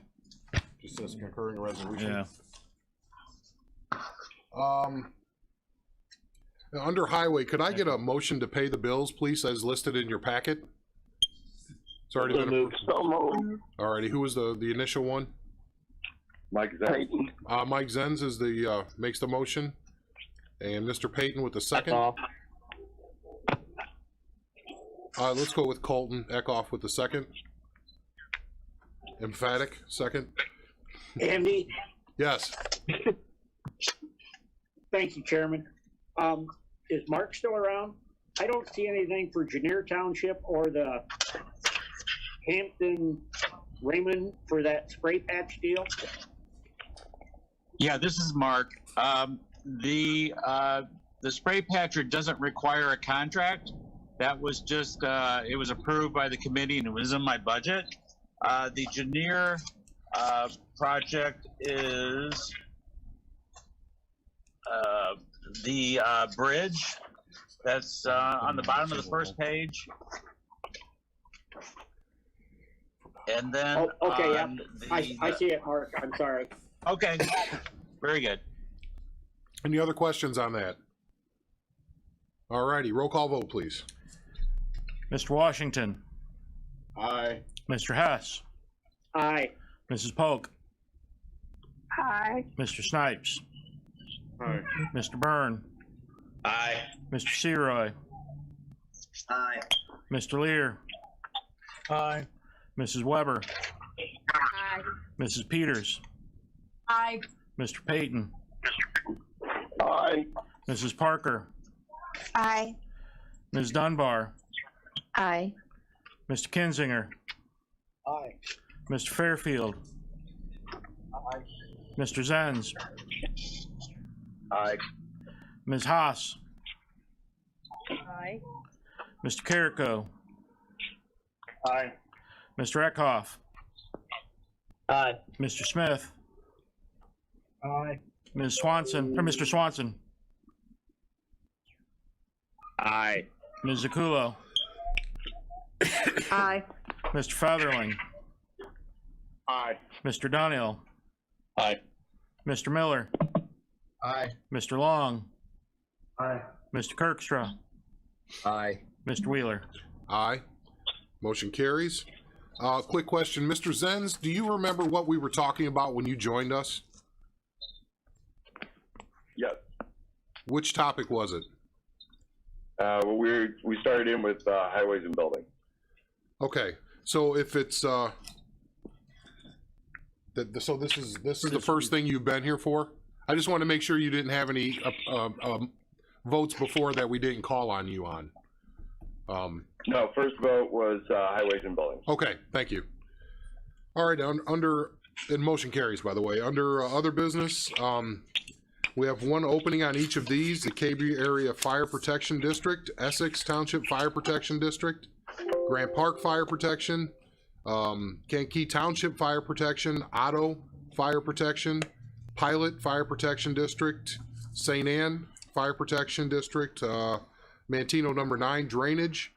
Just says concurring resolution? Yeah. Under highway, could I get a motion to pay the bills, please, as listed in your packet? It's already been approved. So moved. Alrighty, who was the initial one? Mike Payton. Mike Zenz is the, makes the motion. And Mr. Payton with the second. Let's go with Colton Eckhoff with the second. Emphatic, second. Andy? Yes. Thank you, Chairman. Is Mark still around? I don't see anything for Janier Township or the Hampton Raymond for that spray patch deal. Yeah, this is Mark. The spray patcher doesn't require a contract. That was just, it was approved by the committee and it was in my budget. The Janier project is the bridge that's on the bottom of the first page. And then okay, yeah, I see it, Mark. I'm sorry. Okay, very good. Any other questions on that? Alrighty, roll call vote, please. Mr. Washington. Aye. Mr. Hess. Aye. Mrs. Polk. Aye. Mr. Snipes. Aye. Mr. Byrne. Aye. Mr. Seroy. Aye. Mr. Lear. Aye. Mrs. Weber. Aye. Mrs. Peters. Aye. Mr. Payton. Aye. Mrs. Parker. Aye. Ms. Dunbar. Aye. Mr. Kinzinger. Aye. Mr. Fairfield. Aye. Mr. Zenz. Aye. Ms. Haas. Aye. Mr. Carrico. Aye. Mr. Eckhoff. Aye. Mr. Smith. Aye. Ms. Swanson, or Mr. Swanson. Aye. Ms. Zakulo. Aye. Mr. Featherling. Aye. Mr. Donnell. Aye. Mr. Miller. Aye. Mr. Long. Aye. Mr. Kirkstra. Aye. Mr. Wheeler. Aye. Motion carries. Quick question, Mr. Zenz, do you remember what we were talking about when you joined us? Yes. Which topic was it? Well, we started in with highways and building. Okay, So if it's, so this is the first thing you've been here for? I just want to make sure you didn't have any votes before that we didn't call on you on. No, first vote was highways and buildings. Okay, thank you. All right, and motion carries, by the way. Under other business, we have one opening on each of these: the KB Area Fire Protection District, Essex Township Fire Protection District, Grant Park Fire Protection, Kankakee Township Fire Protection, Otto Fire Protection, Pilot Fire Protection District, St. Anne Fire Protection District, Mantino number 9 Drainage,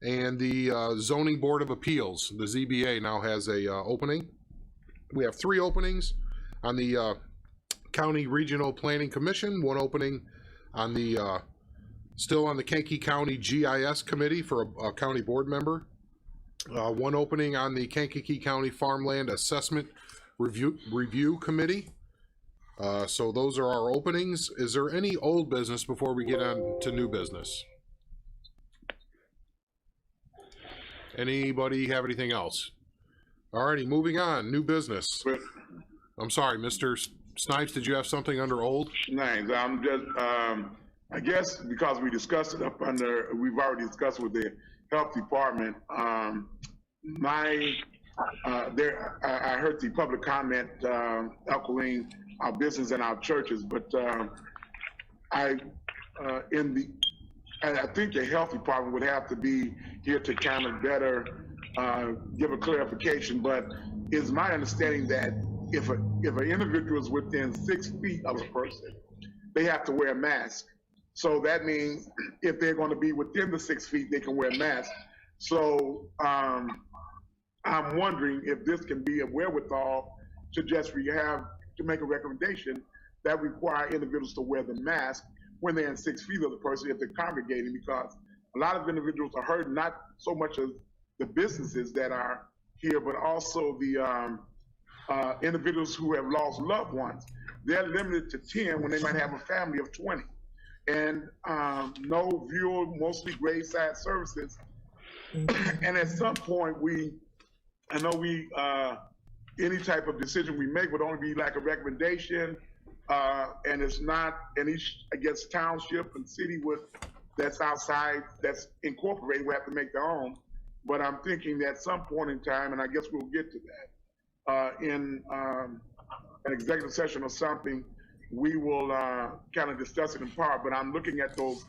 and the Zoning Board of Appeals. The ZBA now has a opening. We have 3 openings on the County Regional Planning Commission, 1 opening on the still on the Kankakee County GIS Committee for a county board member, 1 opening on the Kankakee County Farmland Assessment Review Committee. So those are our openings. Is there any old business before we get on to new business? Anybody have anything else? Alrighty, moving on. New business. I'm sorry, Mr. Snipes, did you have something under old? Nice. I'm just, I guess because we discussed it we've already discussed with the health department. I heard the public comment echoing our business and our churches, but I think the health department would have to be here to kind of better give a clarification. But it's my understanding that if an individual is within 6 feet of a person, they have to wear a mask. So that means if they're going to be within the 6 feet, they can wear a mask. So I'm wondering if this can be a wherewithal to just make a recommendation that require individuals to wear the mask when they're in 6 feet of the person if they're congregating, because a lot of individuals are hurt, not so much as the businesses that are here, but also the individuals who have lost loved ones. They're limited to 10 when they might have a family of 20. And no view, mostly graveside services. And at some point, any type of decision we make would only be like a recommendation, and it's not, and each, I guess, township and city that's outside, that's incorporated, will have to make their own. But I'm thinking that at some point in time, and I guess we'll get to that, in an executive session or something, we will kind of discuss it in part. But I'm looking at those,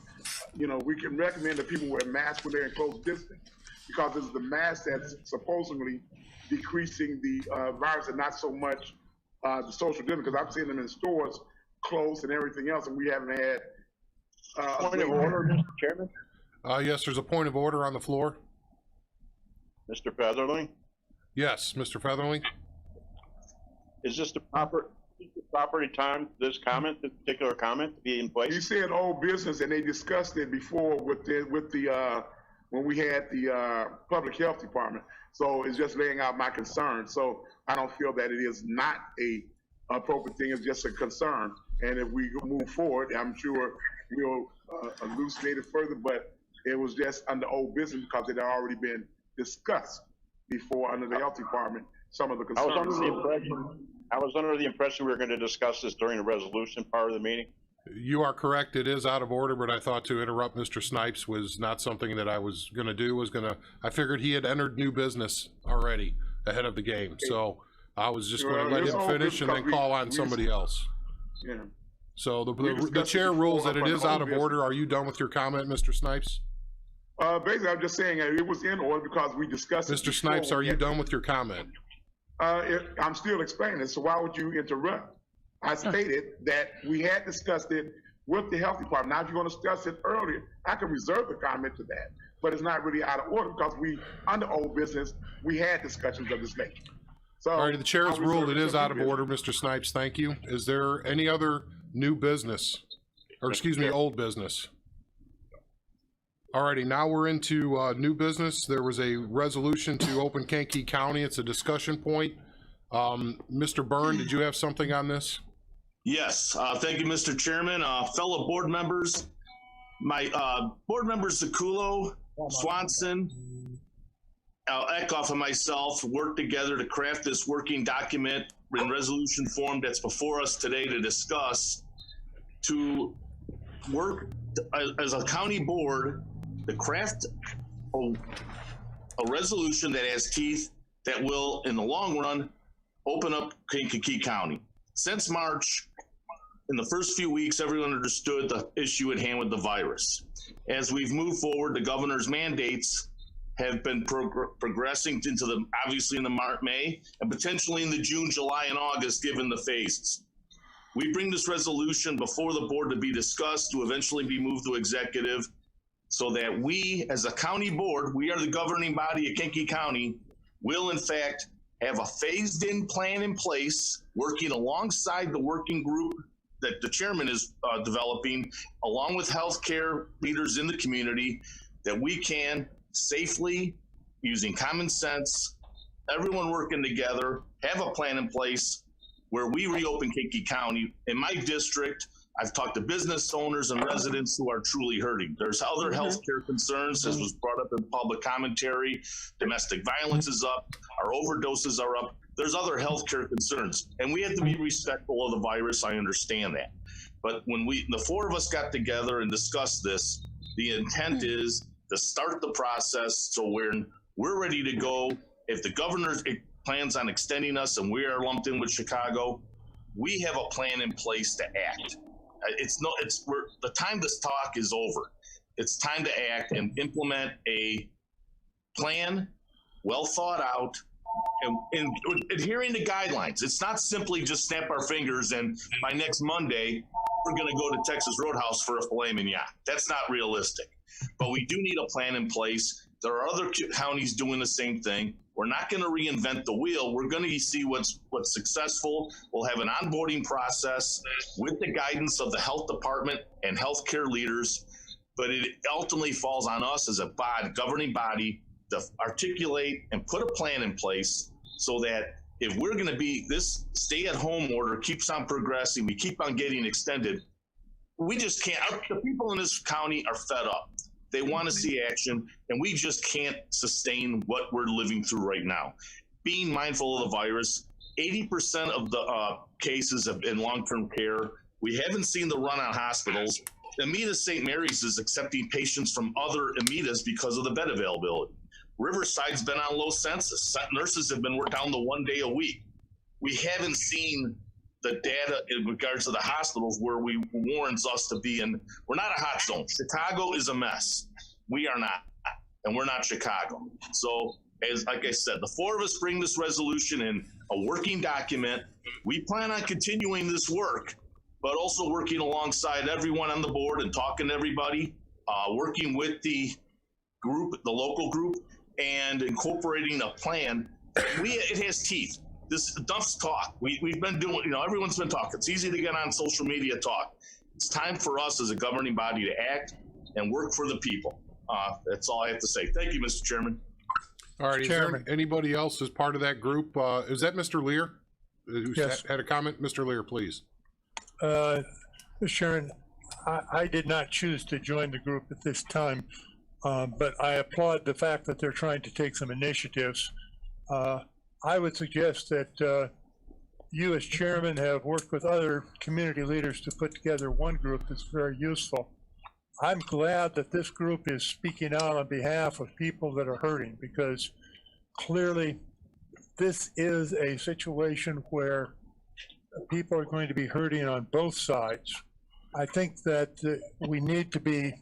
we can recommend that people wear masks when they're in close distance, because it's the mask that's supposedly decreasing the virus and not so much the social distance, because I've seen them in stores closed and everything else, and we haven't had point of order, Mr. Chairman. Yes, there's a point of order on the floor. Mr. Featherling? Yes, Mr. Featherling? Is this the proper time for this particular comment to be in place? You said old business, and they discussed it before with the when we had the public health department. So it's just laying out my concern. So I don't feel that it is not a appropriate thing. It's just a concern. And if we move forward, I'm sure we'll elucidate it further. But it was just under old business because it had already been discussed before under the health department. Some of the concerns. I was under the impression we were going to discuss this during the resolution part of the meeting. You are correct. It is out of order, but I thought to interrupt Mr. Snipes was not something that I was going to do. I figured he had entered new business already ahead of the game. So I was just going to let him finish and then call on somebody else. Yeah. So the chair rules that it is out of order. Are you done with your comment, Mr. Snipes? Basically, I'm just saying it was in order because we discussed it. Mr. Snipes, are you done with your comment? I'm still explaining it, so why would you interrupt? I stated that we had discussed it with the health department. Now, if you're going to discuss it earlier, I can reserve the comment to that, but it's not really out of order because under old business, we had discussions of this nature. So, all right, the chair has ruled it is out of order, Mr. Snipes. Thank you. Is there any other new business, or excuse me, old business? Alrighty, now we're into new business. There was a resolution to open Kankakee County. It's a discussion point. Mr. Byrne, did you have something on this? Yes, thank you, Mr. Chairman. Fellow board members, my board members Zakulo, Swanson, Eckhoff and myself worked together to craft this working document in resolution form that's before us today to discuss, to work as a county board to craft a resolution that has teeth that will, in the long run, open up Kankakee County. Since March, in the first few weeks, everyone understood the issue at hand with the virus. As we've moved forward, the governor's mandates have been progressing into the, obviously in the May, and potentially in the June, July, and August, given the phases. We bring this resolution before the board to be discussed, to eventually be moved to executive, so that we, as a county board, we are the governing body of Kankakee County, will in fact have a phased-in plan in place, working alongside the working group that the chairman is developing, along with healthcare leaders in the community, that we can safely, using common sense, everyone working together, have a plan in place where we reopen Kankakee County. In my district, I've talked to business owners and residents who are truly hurting. There's other healthcare concerns, as was brought up in public commentary. Domestic violence is up, our overdoses are up. There's other healthcare concerns, and we have to be respectful of the virus. I understand that. But when the four of us got together and discussed this, the intent is to start the process so we're ready to go. If the governor plans on extending us and we are lumped in with Chicago, we have a plan in place to act. The time to talk is over. It's time to act and implement a plan, well thought out, and adhering to guidelines. It's not simply just snap our fingers and by next Monday, we're going to go to Texas Roadhouse for a filet mignon. That's not realistic. But we do need a plan in place. There are other counties doing the same thing. We're not going to reinvent the wheel. We're going to see what's successful. We'll have an onboarding process with the guidance of the health department and healthcare leaders. But it ultimately falls on us as a governing body to articulate and put a plan in place so that if we're going to be, this stay-at-home order keeps on progressing, we keep on getting extended, we just can't. The people in this county are fed up. They want to see action, and we just can't sustain what we're living through right now. Being mindful of the virus, 80% of the cases have been long-term care. We haven't seen the run on hospitals. Amita St. Mary's is accepting patients from other Amitas because of the bed availability. Riverside's been on low census. Nurses have been worked down to 1 day a week. We haven't seen the data in regards to the hospitals where we warrants us to be in. We're not a hot zone. Chicago is a mess. We are not, and we're not Chicago. So, like I said, the four of us bring this resolution in a working document. We plan on continuing this work, but also working alongside everyone on the board and talking to everybody, working with the group, the local group, and incorporating a plan. It has teeth. This enough talk. We've been doing, everyone's been talking. It's easy to get on social media talk. It's time for us as a governing body to act and work for the people. That's all I have to say. Thank you, Mr. Chairman. All right, is there anybody else as part of that group? Is that Mr. Lear? Who had a comment? Mr. Lear, please. Mr. Chairman, I did not choose to join the group at this time, but I applaud the fact that they're trying to take some initiatives. I would suggest that you as chairman have worked with other community leaders to put together one group that's very useful. I'm glad that this group is speaking out on behalf of people that are hurting, because clearly this is a situation where people are going to be hurting on both sides. I think that we need to be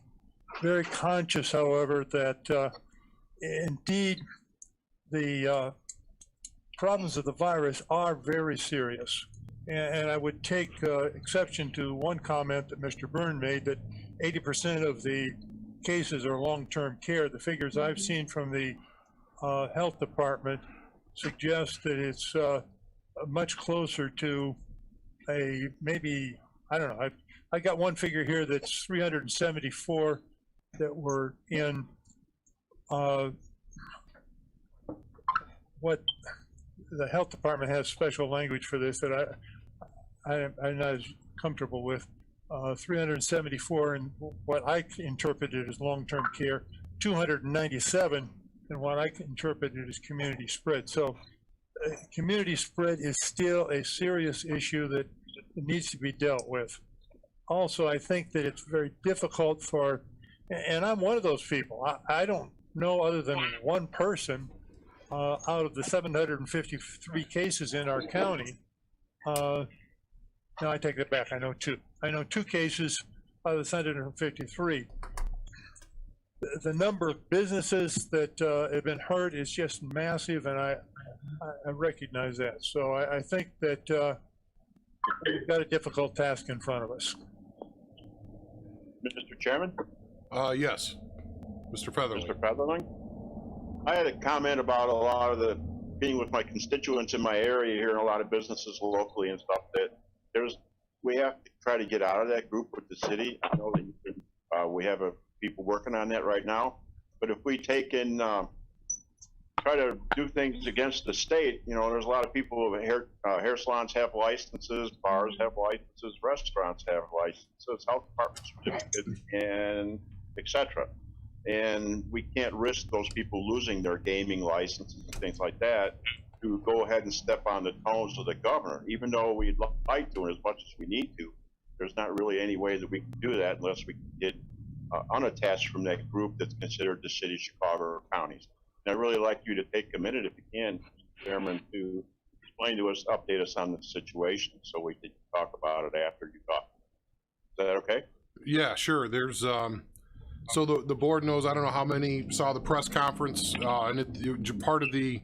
very conscious, however, that indeed the problems of the virus are very serious. And I would take exception to one comment that Mr. Byrne made, that 80% of the cases are long-term care. The figures I've seen from the health department suggest that it's much closer to maybe, I don't know, I got one figure here that's 374 that were in what the health department has special language for this that I'm not as comfortable with. 374 in what I interpreted as long-term care, 297 and what I interpreted as community spread. So community spread is still a serious issue that needs to be dealt with. Also, I think that it's very difficult for, and I'm one of those people, I don't know other than one person out of the 753 cases in our county. No, I take that back, I know two. I know two cases out of the 753. The number of businesses that have been hurt is just massive, and I recognize that. So I think that we've got a difficult task in front of us. Mr. Chairman? Yes, Mr. Featherling. Mr. Featherling? I had a comment about a lot of the, being with my constituents in my area here and a lot of businesses locally and stuff, that we have to try to get out of that group with the city. I know that we have people working on that right now, but if we take and try to do things against the state, you know, there's a lot of people who hair salons have licenses, bars have licenses, restaurants have licenses, health departments, and etc. And we can't risk those people losing their gaming licenses and things like that to go ahead and step on the toes of the governor. Even though we'd like to, and as much as we need to, there's not really any way that we can do that unless we get unattached from that group that's considered the city of Chicago or counties. And I'd really like you to take a minute, if you can, Chairman, to explain to us, update us on the situation so we can talk about it after you talk. Is that okay? Yeah, sure. There's so the board knows, I don't know how many saw the press conference, and part of the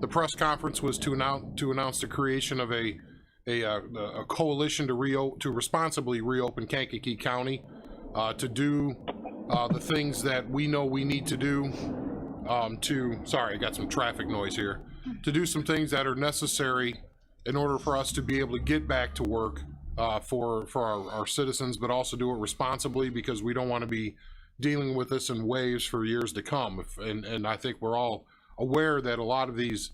press conference was to announce the creation of a coalition to responsibly reopen Kankakee County, to do the things that we know we need to do. Sorry, I got some traffic noise here. To do some things that are necessary in order for us to be able to get back to work for our citizens, but also do it responsibly, because we don't want to be dealing with this in waves for years to come. And I think we're all aware that a lot of these,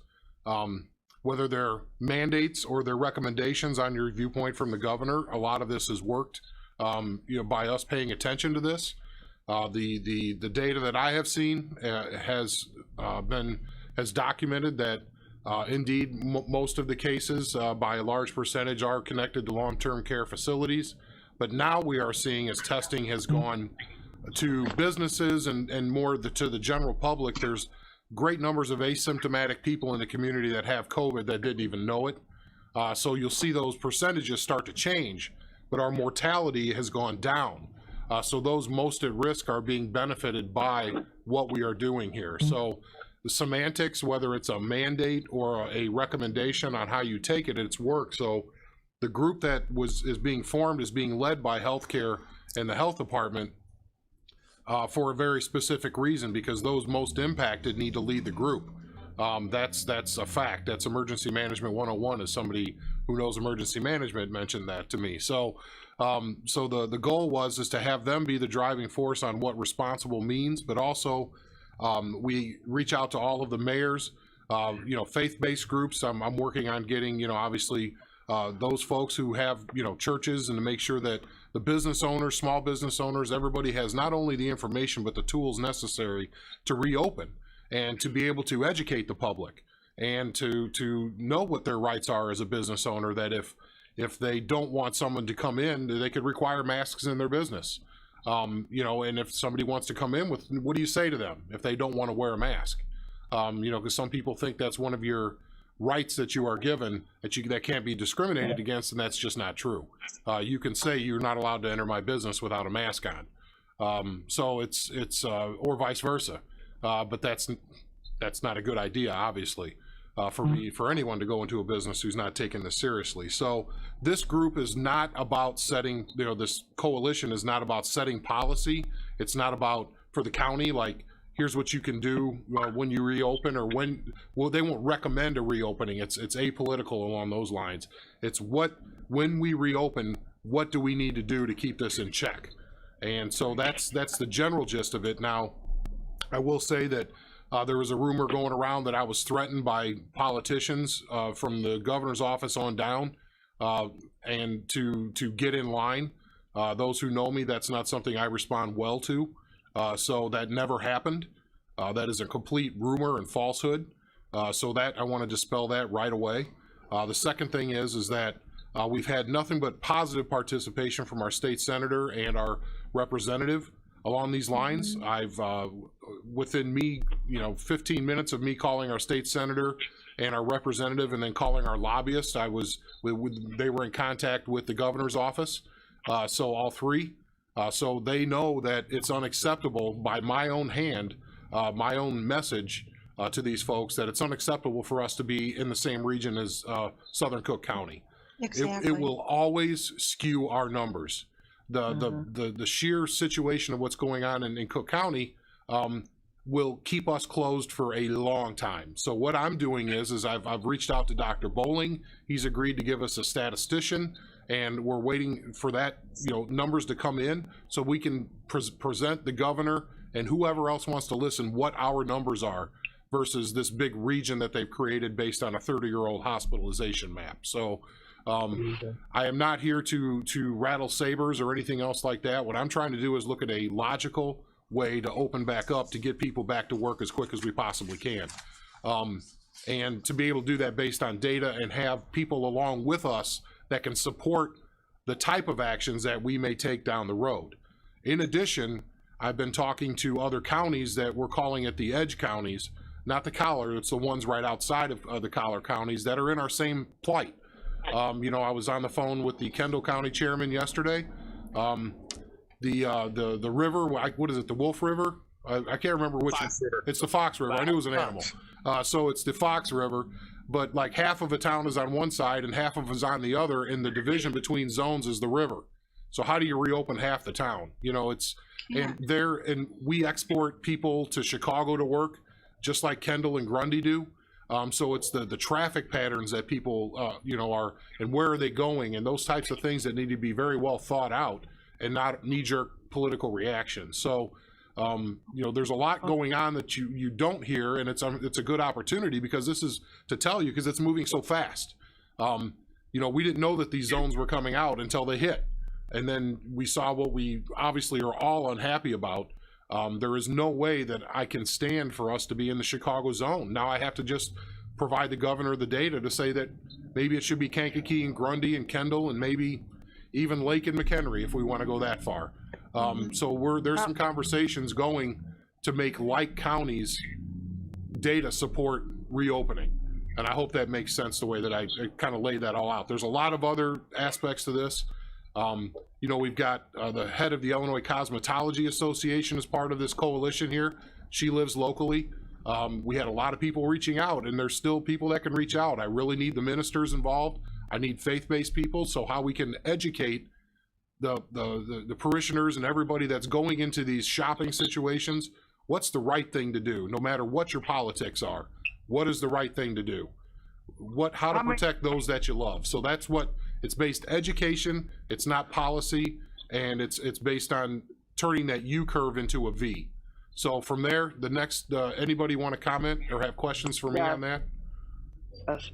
whether they're mandates or they're recommendations on your viewpoint from the governor, a lot of this has worked, you know, by us paying attention to this. The data that I have seen has documented that indeed most of the cases, by a large percentage, are connected to long-term care facilities. But now we are seeing, as testing has gone to businesses and more to the general public, there's great numbers of asymptomatic people in the community that have COVID that didn't even know it. So you'll see those percentages start to change, but our mortality has gone down. So those most at risk are being benefited by what we are doing here. So the semantics, whether it's a mandate or a recommendation on how you take it, it's worked. So the group that is being formed is being led by healthcare and the health department for a very specific reason, because those most impacted need to lead the group. That's a fact. That's Emergency Management 101, as somebody who knows emergency management mentioned that to me. So the goal is to have them be the driving force on what responsible means, but also we reach out to all of the mayors, you know, faith-based groups. I'm working on getting, you know, obviously those folks who have, you know, churches, and to make sure that the business owners, small business owners, everybody has not only the information but the tools necessary to reopen and to be able to educate the public and to know what their rights are as a business owner, that if they don't want someone to come in, they could require masks in their business. You know, and if somebody wants to come in, what do you say to them if they don't want to wear a mask? You know, because some people think that's one of your rights that you are given, that can't be discriminated against, and that's just not true. You can say you're not allowed to enter my business without a mask on. So it's or vice versa. But that's not a good idea, obviously, for anyone to go into a business who's not taking this seriously. So this group is not about setting, you know, this coalition is not about setting policy. It's not about, for the county, like, here's what you can do when you reopen, or they won't recommend a reopening. It's apolitical along those lines. It's when we reopen, what do we need to do to keep this in check? And so that's the general gist of it. Now, I will say that there was a rumor going around that I was threatened by politicians from the governor's office on down, and to get in line. Those who know me, that's not something I respond well to. So that never happened. That is a complete rumor and falsehood. So that I want to dispel that right away. The second thing is that we've had nothing but positive participation from our state senator and our representative along these lines. I've within me, 15 minutes of me calling our state senator and our representative, and then calling our lobbyist, they were in contact with the governor's office. So all three. So they know that it's unacceptable by my own hand, my own message to these folks, that it's unacceptable for us to be in the same region as Southern Cook County. Exactly. It will always skew our numbers. The sheer situation of what's going on in Cook County will keep us closed for a long time. So what I'm doing is I've reached out to Dr. Bowling. He's agreed to give us a statistician, and we're waiting for that, numbers to come in so we can present the governor and whoever else wants to listen what our numbers are versus this big region that they've created based on a 30-year-old hospitalization map. So I am not here to rattle sabers or anything else like that. What I'm trying to do is look at a logical way to open back up to get people back to work as quick as we possibly can. And to be able to do that based on data and have people along with us that can support the type of actions that we may take down the road. In addition, I've been talking to other counties that we're calling it the edge counties, not the collar, it's the ones right outside of the collar counties that are in our same plight. I was on the phone with the Kendall County chairman yesterday. The river, what is it, the Wolf River? I can't remember which. It's the Fox River. I knew it was an animal. So it's the Fox River, but like half of a town is on one side and half of it is on the other, and the division between zones is the river. So how do you reopen half the town? And we export people to Chicago to work, just like Kendall and Grundy do. So it's the traffic patterns that people, are, and where are they going, and those types of things that need to be very well thought out and not knee-jerk political reactions. So, there's a lot going on that you don't hear, and it's a good opportunity because this is to tell you because it's moving so fast. We didn't know that these zones were coming out until they hit, and then we saw what we obviously are all unhappy about. There is no way that I can stand for us to be in the Chicago zone. Now I have to just provide the governor the data to say that maybe it should be Kankakee and Grundy and Kendall and maybe even Lake and McHenry if we want to go that far. So there's some conversations going to make like counties data support reopening. And I hope that makes sense the way that I kind of laid that all out. There's a lot of other aspects to this. We've got the head of the Illinois Cosmetology Association as part of this coalition here. She lives locally. We had a lot of people reaching out, and there's still people that can reach out. I really need the ministers involved. I need faith-based people, so how we can educate the parishioners and everybody that's going into these shopping situations. What's the right thing to do, no matter what your politics are? What is the right thing to do? How to protect those that you love. So that's what it's based education. It's not policy, and it's based on turning that U curve into a V. So from there, the next anybody want to comment or have questions for me on that? Yes.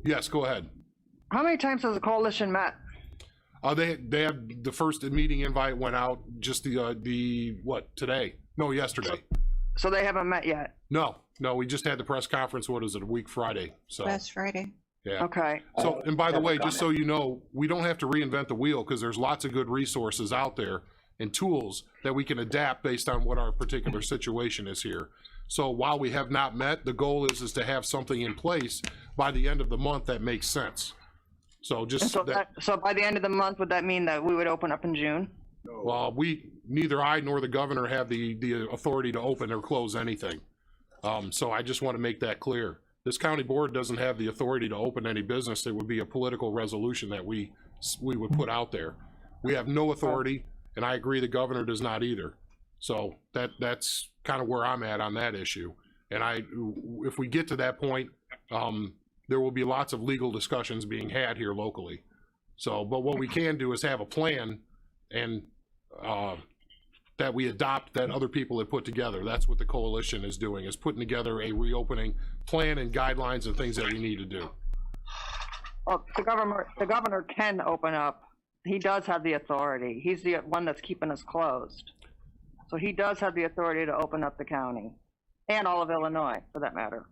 Yes, go ahead. How many times has the coalition met? They have the first meeting invite went out just today? No, yesterday. So they haven't met yet? No, we just had the press conference. What is it? A week Friday. So Last Friday. Yeah. Okay. So, and by the way, just so you know, we don't have to reinvent the wheel because there's lots of good resources out there and tools that we can adapt based on what our particular situation is here. So while we have not met, the goal is to have something in place by the end of the month that makes sense. So so by the end of the month, would that mean that we would open up in June? Well, neither I nor the governor have the authority to open or close anything. So I just want to make that clear. This county board doesn't have the authority to open any business. It would be a political resolution that we would put out there. We have no authority, and I agree the governor does not either. So that's kind of where I'm at on that issue. And if we get to that point, there will be lots of legal discussions being had here locally. So, but what we can do is have a plan and that we adopt that other people have put together. That's what the coalition is doing, is putting together a reopening plan and guidelines and things that we need to do. Well, the governor can open up. He does have the authority. He's the one that's keeping us closed. So he does have the authority to open up the county. And all of Illinois, for that matter.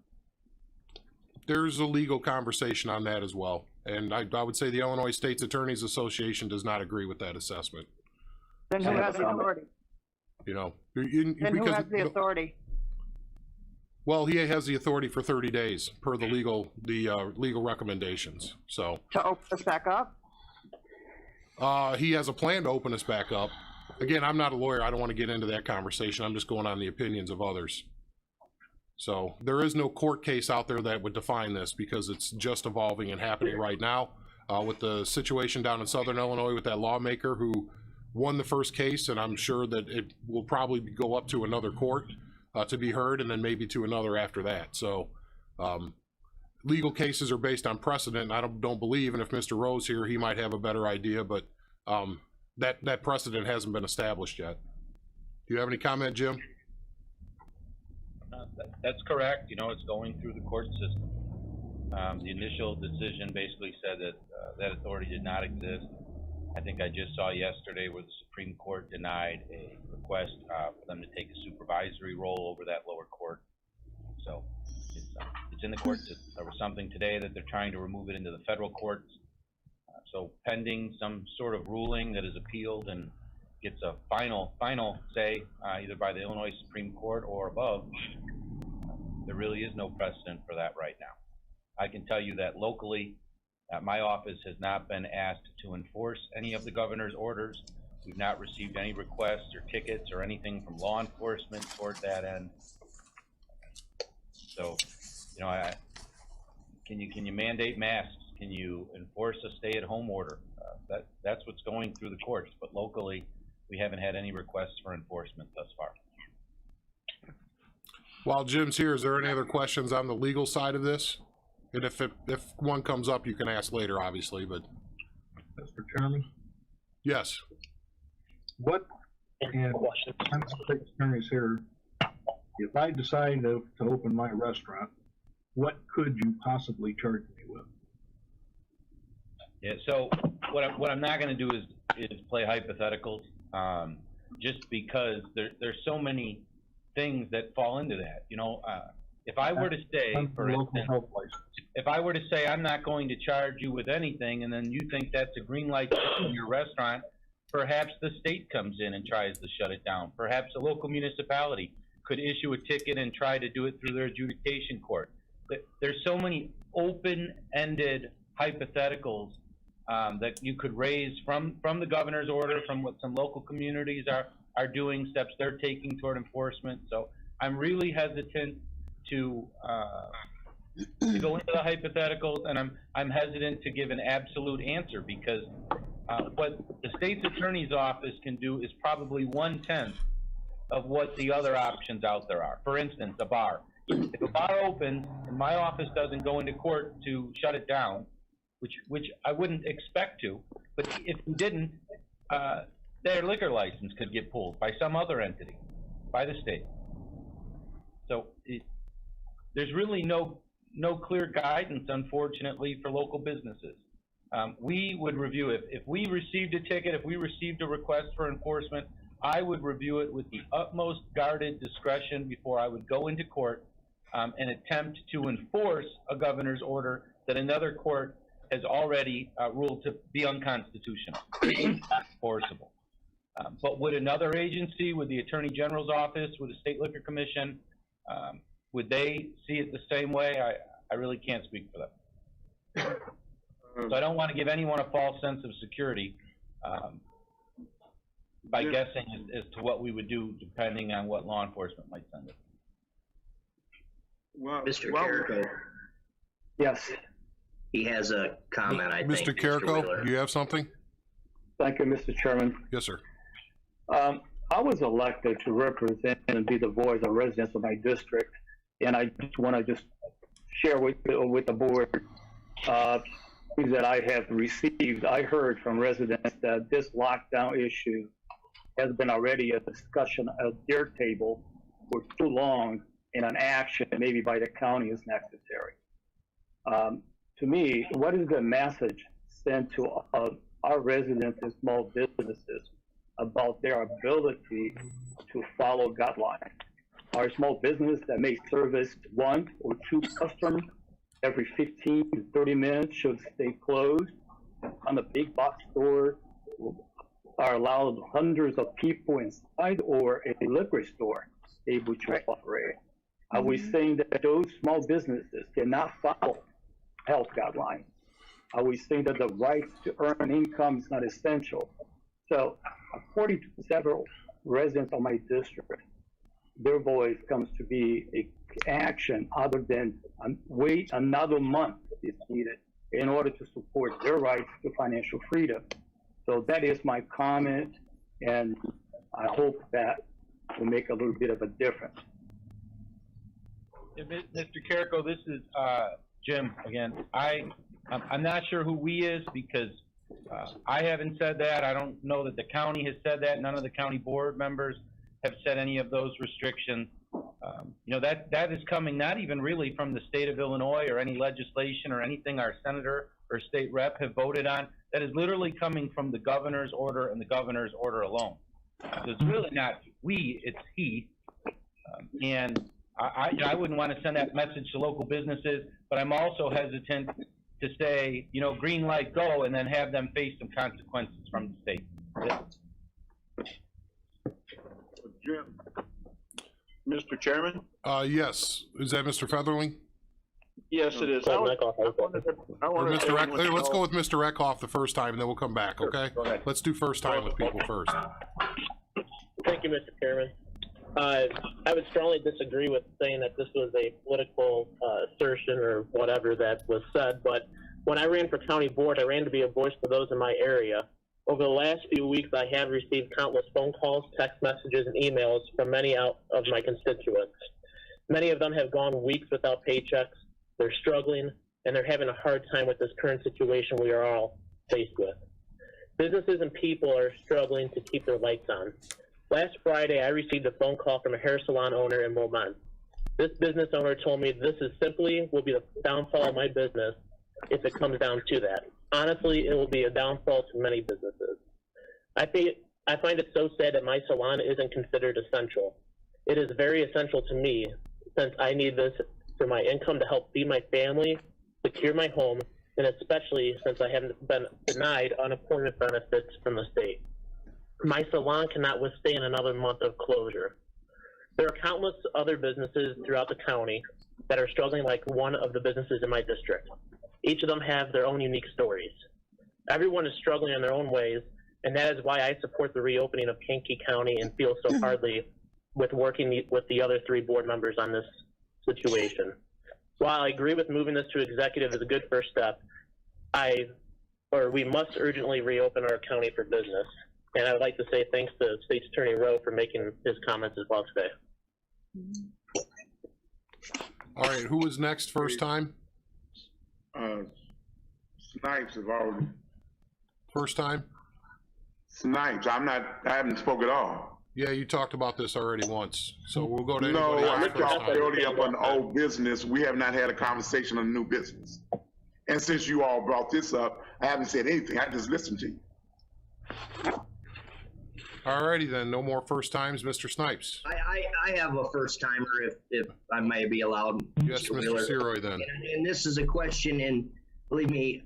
There's a legal conversation on that as well. And I would say the Illinois States Attorneys Association does not agree with that assessment. Then who has the authority? You know, Then who has the authority? Well, he has the authority for 30 days per the legal recommendations. So to open us back up? He has a plan to open us back up. Again, I'm not a lawyer. I don't want to get into that conversation. I'm just going on the opinions of others. So there is no court case out there that would define this because it's just evolving and happening right now. With the situation down in Southern Illinois with that lawmaker who won the first case, and I'm sure that it will probably go up to another court to be heard, and then maybe to another after that. So legal cases are based on precedent, and I don't believe, and if Mr. Rose here, he might have a better idea, but that precedent hasn't been established yet. Do you have any comment, Jim? That's correct. You know, it's going through the court system. The initial decision basically said that that authority did not exist. I think I just saw yesterday where the Supreme Court denied a request for them to take a supervisory role over that lower court. So it's in the court system. There was something today that they're trying to remove it into the federal courts. So pending some sort of ruling that is appealed and gets a final say either by the Illinois Supreme Court or above, there really is no precedent for that right now. I can tell you that locally, my office has not been asked to enforce any of the governor's orders. We've not received any requests or tickets or anything from law enforcement toward that end. So, you know, can you mandate masks? Can you enforce a stay-at-home order? That's what's going through the courts. But locally, we haven't had any requests for enforcement thus far. While Jim's here, is there any other questions on the legal side of this? And if one comes up, you can ask later, obviously, but. Mr. Chairman? Yes. What, and I'm the attorneys here, if I decide to open my restaurant, what could you possibly charge me with? Yeah, so what I'm not going to do is play hypotheticals, just because there's so many things that fall into that. You know, if I were to say, for instance, if I were to say I'm not going to charge you with anything, and then you think that's a green light in your restaurant, perhaps the state comes in and tries to shut it down. Perhaps a local municipality could issue a ticket and try to do it through their adjudication court. But there's so many open-ended hypotheticals that you could raise from the governor's order, from what some local communities are doing, steps they're taking toward enforcement. So I'm really hesitant to go into the hypotheticals, and I'm hesitant to give an absolute answer, because what the state's attorney's office can do is probably 1/10 of what the other options out there are. For instance, a bar. If a bar opens and my office doesn't go into court to shut it down, which I wouldn't expect to, but if we didn't, their liquor license could get pulled by some other entity, by the state. So there's really no clear guidance, unfortunately, for local businesses. We would review it. If we received a ticket, if we received a request for enforcement, I would review it with the utmost guarded discretion before I would go into court and attempt to enforce a governor's order that another court has already ruled to be unconstitutional, not enforceable. But would another agency, would the Attorney General's office, would the State Liquor Commission, would they see it the same way? I really can't speak for them. So I don't want to give anyone a false sense of security by guessing as to what we would do depending on what law enforcement might send us. Mr. Carrico. Yes. He has a comment, I think. Mr. Carrico, do you have something? Thank you, Mr. Chairman. Yes, sir. I was elected to represent and be the voice of residents of my district, and I just want to share with the board things that I have received. I heard from residents that this lockdown issue has been already a discussion at their table for too long, and an action maybe by the county is necessary. To me, what is the message sent to our residents and small businesses about their ability to follow guidelines? are small business that may service 1 or 2 customers every 15 to 30 minutes should stay closed. On the big box store are allowed hundreds of people inside, or a liquor store able to operate. Are we saying that those small businesses cannot follow health guidelines? Are we saying that the right to earn income is not essential? So, according to several residents of my district, their voice comes to be a action other than wait another month if needed in order to support their rights to financial freedom. So that is my comment, and I hope that will make a little bit of a difference. Mr. Carrico, this is Jim again. I'm not sure who we is because I haven't said that. I don't know that the county has said that. None of the county board members have said any of those restrictions. You know, that is coming not even really from the state of Illinois or any legislation or anything our senator or state rep have voted on. That is literally coming from the governor's order and the governor's order alone. So it's really not we, it's he. And I wouldn't want to send that message to local businesses, but I'm also hesitant to say, you know, green light, go, and then have them face some consequences from the state. Jim. Mr. Chairman? Yes. Is that Mr. Featherling? Yes, it is. Let's go with Mr. Eckhoff the first time, and then we'll come back, okay? Let's do first time with people first. Thank you, Mr. Chairman. I would strongly disagree with saying that this was a political assertion or whatever that was said, but when I ran for county board, I ran to be a voice for those in my area. Over the last few weeks, I have received countless phone calls, text messages, and emails from many of my constituents. Many of them have gone weeks without paychecks, they're struggling, and they're having a hard time with this current situation we are all faced with. Businesses and people are struggling to keep their lights on. Last Friday, I received a phone call from a hair salon owner in Wilmont. This business owner told me this is simply will be the downfall of my business if it comes down to that. Honestly, it will be a downfall to many businesses. I find it so sad that my salon isn't considered essential. It is very essential to me since I need this for my income to help feed my family, secure my home, and especially since I haven't been denied unemployment benefits from the state. My salon cannot withstand another month of closure. There are countless other businesses throughout the county that are struggling like one of the businesses in my district. Each of them have their own unique stories. Everyone is struggling in their own ways, and that is why I support the reopening of Kankakee County and feel so hardly with working with the other 3 board members on this situation. While I agree with moving this to executive is a good first step, we must urgently reopen our county for business. And I would like to say thanks to State's Attorney Rowe for making his comments as well today. All right, who was next first time? Snipes have already. First time? Snipes, I haven't spoke at all. Yeah, you talked about this already once, so we'll go to anybody No, else I first talked time. earlier up on old business. We have not had a conversation on new business. And since you all brought this up, I haven't said anything. I just listened to you. All righty then, no more first times. Mr. Snipes. I have a first timer if I may be allowed. Yes, Mr. Seroy then. And this is a question, and believe me,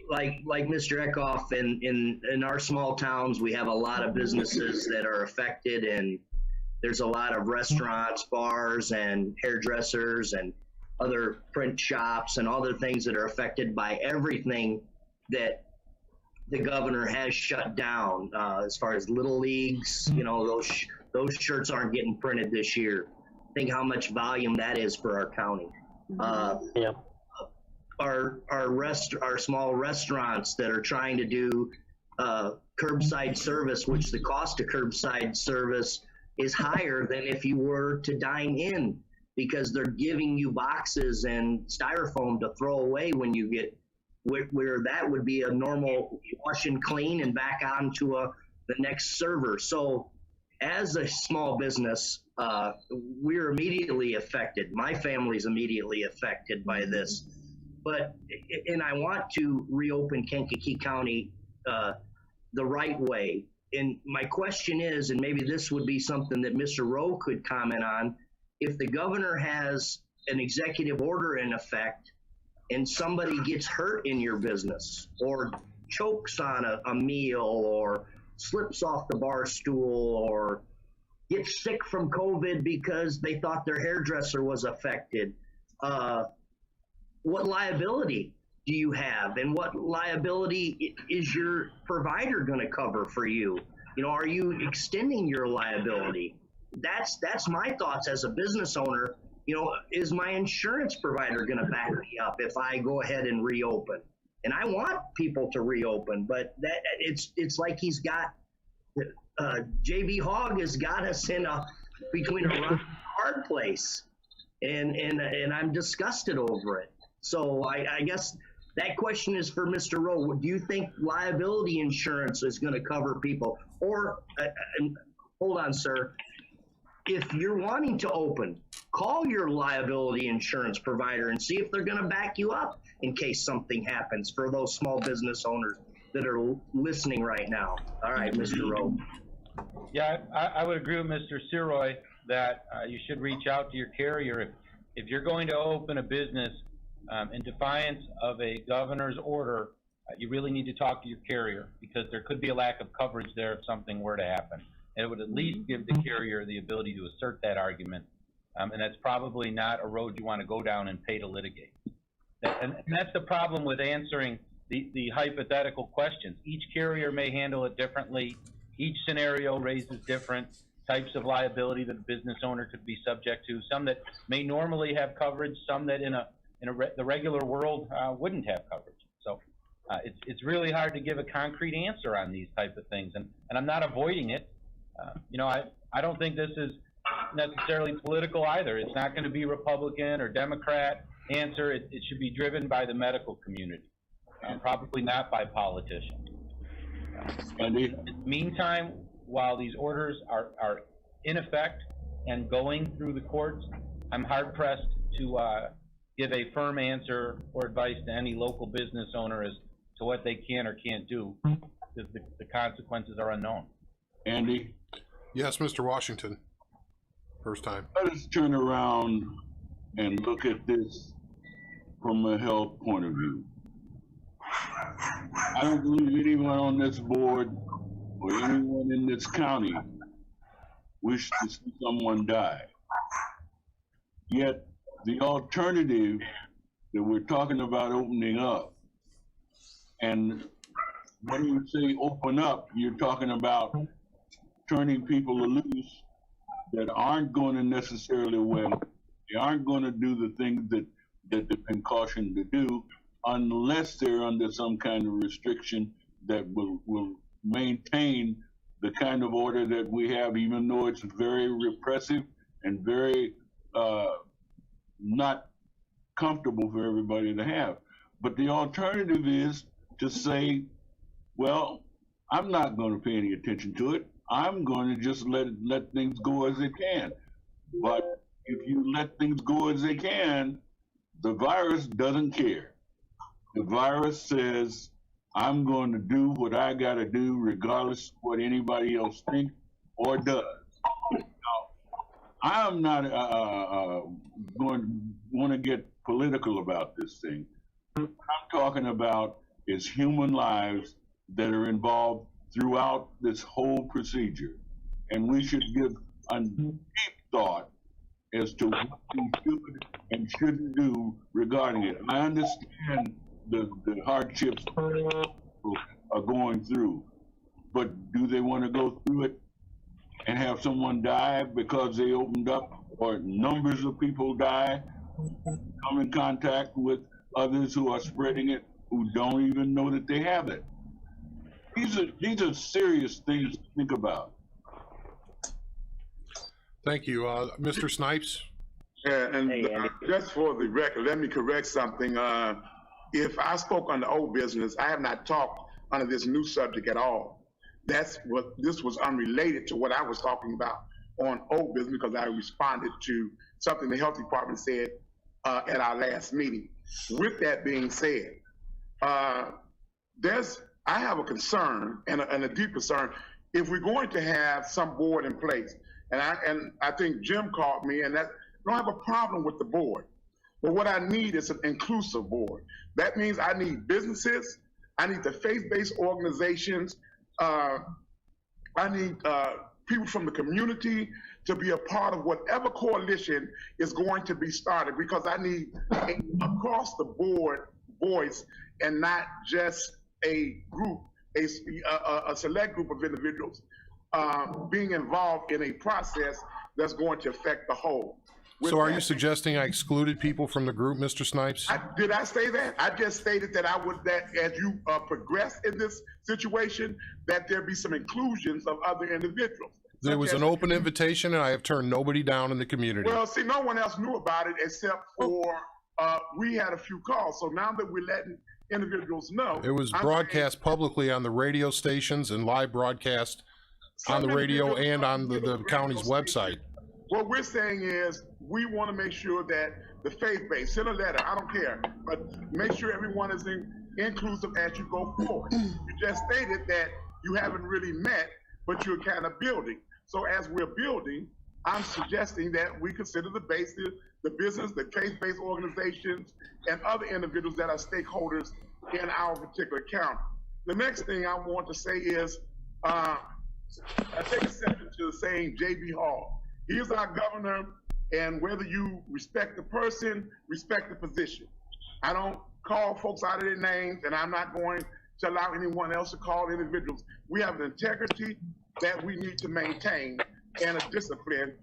like Mr. Eckhoff, in our small towns, we have a lot of businesses that are affected, and there's a lot of restaurants, bars, and hairdressers, and other print shops, and other things that are affected by everything that the governor has shut down, as far as little leagues. You know, those shirts aren't getting printed this year. Think how much volume that is for our county. Yeah. Our small restaurants that are trying to do curbside service, which the cost of curbside service is higher than if you were to dine in, because they're giving you boxes and styrofoam to throw away when you get where that would be a normal wash and clean and back onto the next server. So as a small business, we're immediately affected. My family's immediately affected by this. And I want to reopen Kankakee County the right way. And my question is, and maybe this would be something that Mr. Rowe could comment on, if the governor has an executive order in effect and somebody gets hurt in your business or chokes on a meal or slips off the bar stool or gets sick from COVID because they thought their hairdresser was affected, what liability do you have, and what liability is your provider going to cover for you? You know, are you extending your liability? That's my thoughts as a business owner. You know, is my insurance provider going to back me up if I go ahead and reopen? And I want people to reopen, but that it's like he's got JB Hogg has got us in between a rock and a hard place, and I'm disgusted over it. So I guess that question is for Mr. Rowe. Do you think liability insurance is going to cover people? Or, hold on, sir. If you're wanting to open, call your liability insurance provider and see if they're going to back you up in case something happens for those small business owners that are listening right now. All right, Mr. Rowe. Yeah, I would agree with Mr. Siroy that you should reach out to your carrier. If you're going to open a business in defiance of a governor's order, you really need to talk to your carrier, because there could be a lack of coverage there if something were to happen. And it would at least give the carrier the ability to assert that argument. And that's probably not a road you want to go down and pay to litigate. And that's the problem with answering the hypothetical questions. Each carrier may handle it differently. Each scenario raises different types of liability that a business owner could be subject to. Some that may normally have coverage, some that in the regular world wouldn't have coverage. So it's really hard to give a concrete answer on these type of things. And I'm not avoiding it. You know, I don't think this is necessarily political either. It's not going to be Republican or Democrat answer. It should be driven by the medical community, probably not by politicians. In the meantime, while these orders are in effect and going through the courts, I'm hard-pressed to give a firm answer or advice to any local business owner as to what they can or can't do, because the consequences are unknown. Andy? Yes, Mr. Washington. First time. Let us turn around and look at this from a health point of view. I don't believe anyone on this board or anyone in this county wishes to see someone die. Yet the alternative that we're talking about opening up, and when you say open up, you're talking about turning people loose that aren't going to necessarily win. They aren't going to do the things that they've been cautioned to do unless they're under some kind of restriction that will maintain the kind of order that we have, even though it's very repressive and very not comfortable for everybody to have. But the alternative is to say, well, I'm not going to pay any attention to it. I'm going to just let things go as they can. But if you let things go as they can, the virus doesn't care. The virus says, I'm going to do what I got to do regardless of what anybody else thinks or does. Now, I'm not going to want to get political about this thing. What I'm talking about is human lives that are involved throughout this whole procedure. And we should give a deep thought as to what we should and shouldn't do regarding it. I understand the hardships are going through, but do they want to go through it and have someone die because they opened up, or numbers of people die, come in contact with others who are spreading it, who don't even know that they have it? These are serious things to think about. Thank you. Mr. Snipes? Yeah, and just for the record, let me correct something. If I spoke on the old business, I have not talked under this new subject at all. This was unrelated to what I was talking about on old business, because I responded to something the health department said at our last meeting. With that being said, I have a concern and a deep concern. If we're going to have some board in place, and I think Jim called me, and that I don't have a problem with the board. But what I need is an inclusive board. That means I need businesses, I need the faith-based organizations, I need people from the community to be a part of whatever coalition is going to be started, because I need an across-the-board voice and not just a group, a select group of individuals being involved in a process that's going to affect the whole. So are you suggesting I excluded people from the group, Mr. Snipes? Did I say that? I just stated that I would, that as you progress in this situation, that there be some inclusions of other individuals. There was an open invitation, and I have turned nobody down in the community. Well, see, no one else knew about it except for, we had a few calls. So now that we're letting individuals know. It was broadcast publicly on the radio stations and live broadcast on the radio and on the county's website. What we're saying is we want to make sure that the faith-based, send a letter, I don't care, but make sure everyone is inclusive as you go forward. You just stated that you haven't really met, but you're kind of building. So as we're building, I'm suggesting that we consider the basis, the business, the faith-based organizations, and other individuals that are stakeholders in our particular county. The next thing I want to say is, I take exception to saying J.B. Hall. He is our governor, and whether you respect the person, respect the position. I don't call folks out of their names, and I'm not going to allow anyone else to call individuals. We have an integrity that we need to maintain and a discipline.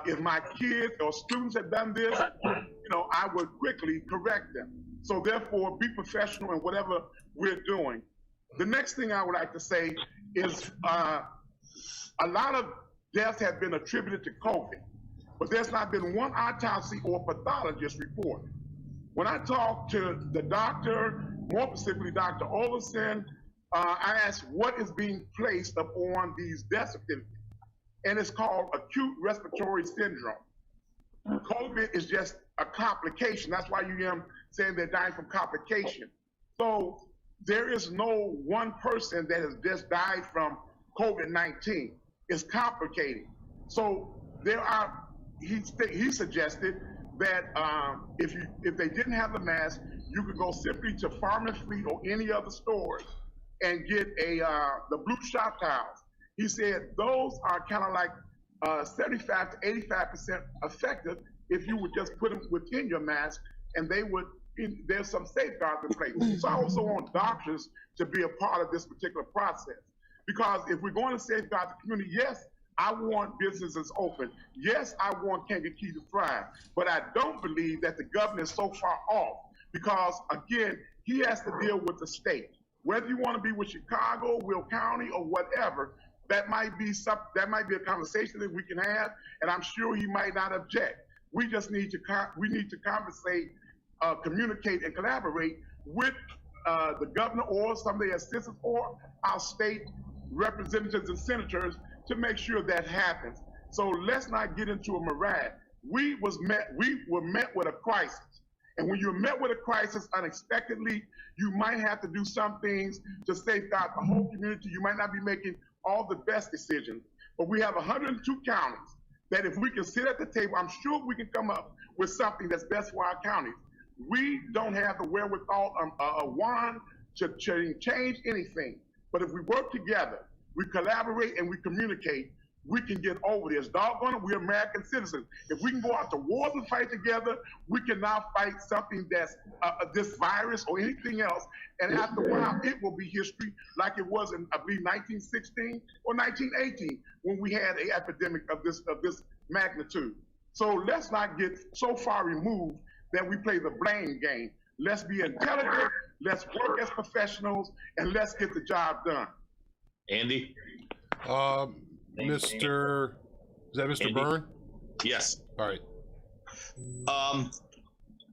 If my kids or students have done this, you know, I would quickly correct them. So therefore, be professional in whatever we're doing. The next thing I would like to say is a lot of deaths have been attributed to COVID, but there's not been one autopsy or pathologist report. When I talked to the doctor, more specifically Dr. Olson, I asked what is being placed upon these death certificates, and it's called acute respiratory syndrome. COVID is just a complication. That's why you hear them saying they're dying from complication. So there is no one person that has just died from COVID-19. It's complicated. So there are, he suggested that if they didn't have the mask, you could go simply to Farm and Fleet or any other stores and get the blue shop towels. He said those are kind of like 75 to 85% effective if you would just put them within your mask, and they would, there's some safeguards in place. So I also want doctors to be a part of this particular process. Because if we're going to safeguard the community, yes, I want businesses open. Yes, I want Kankakee to thrive. But I don't believe that the governor is so far off, because again, he has to deal with the state. Whether you want to be with Chicago, Will County, or whatever, that might be a conversation that we can have, and I'm sure he might not object. We just need to conversate, communicate, and collaborate with the governor or some of the assistants or our state representatives and senators to make sure that happens. So let's not get into a morass. We were met with a crisis. And when you're met with a crisis unexpectedly, you might have to do some things to safeguard the whole community. You might not be making all the best decisions, but we have 102 counties that if we can sit at the table, I'm sure we can come up with something that's best for our counties. We don't have the wherewithal, a wand to change anything. But if we work together, we collaborate and we communicate, we can get over this. Doggone it, we're American citizens. If we can go out to wars and fight together, we can now fight something that's this virus or anything else. And after a while, it will be history like it was in, I believe, 1916 or 1918 when we had an epidemic of this magnitude. So let's not get so far removed that we play the blame game. Let's be intelligent, let's work as professionals, and let's get the job done. Andy? Is that Mr. Andy? Byrne? Yes. All right.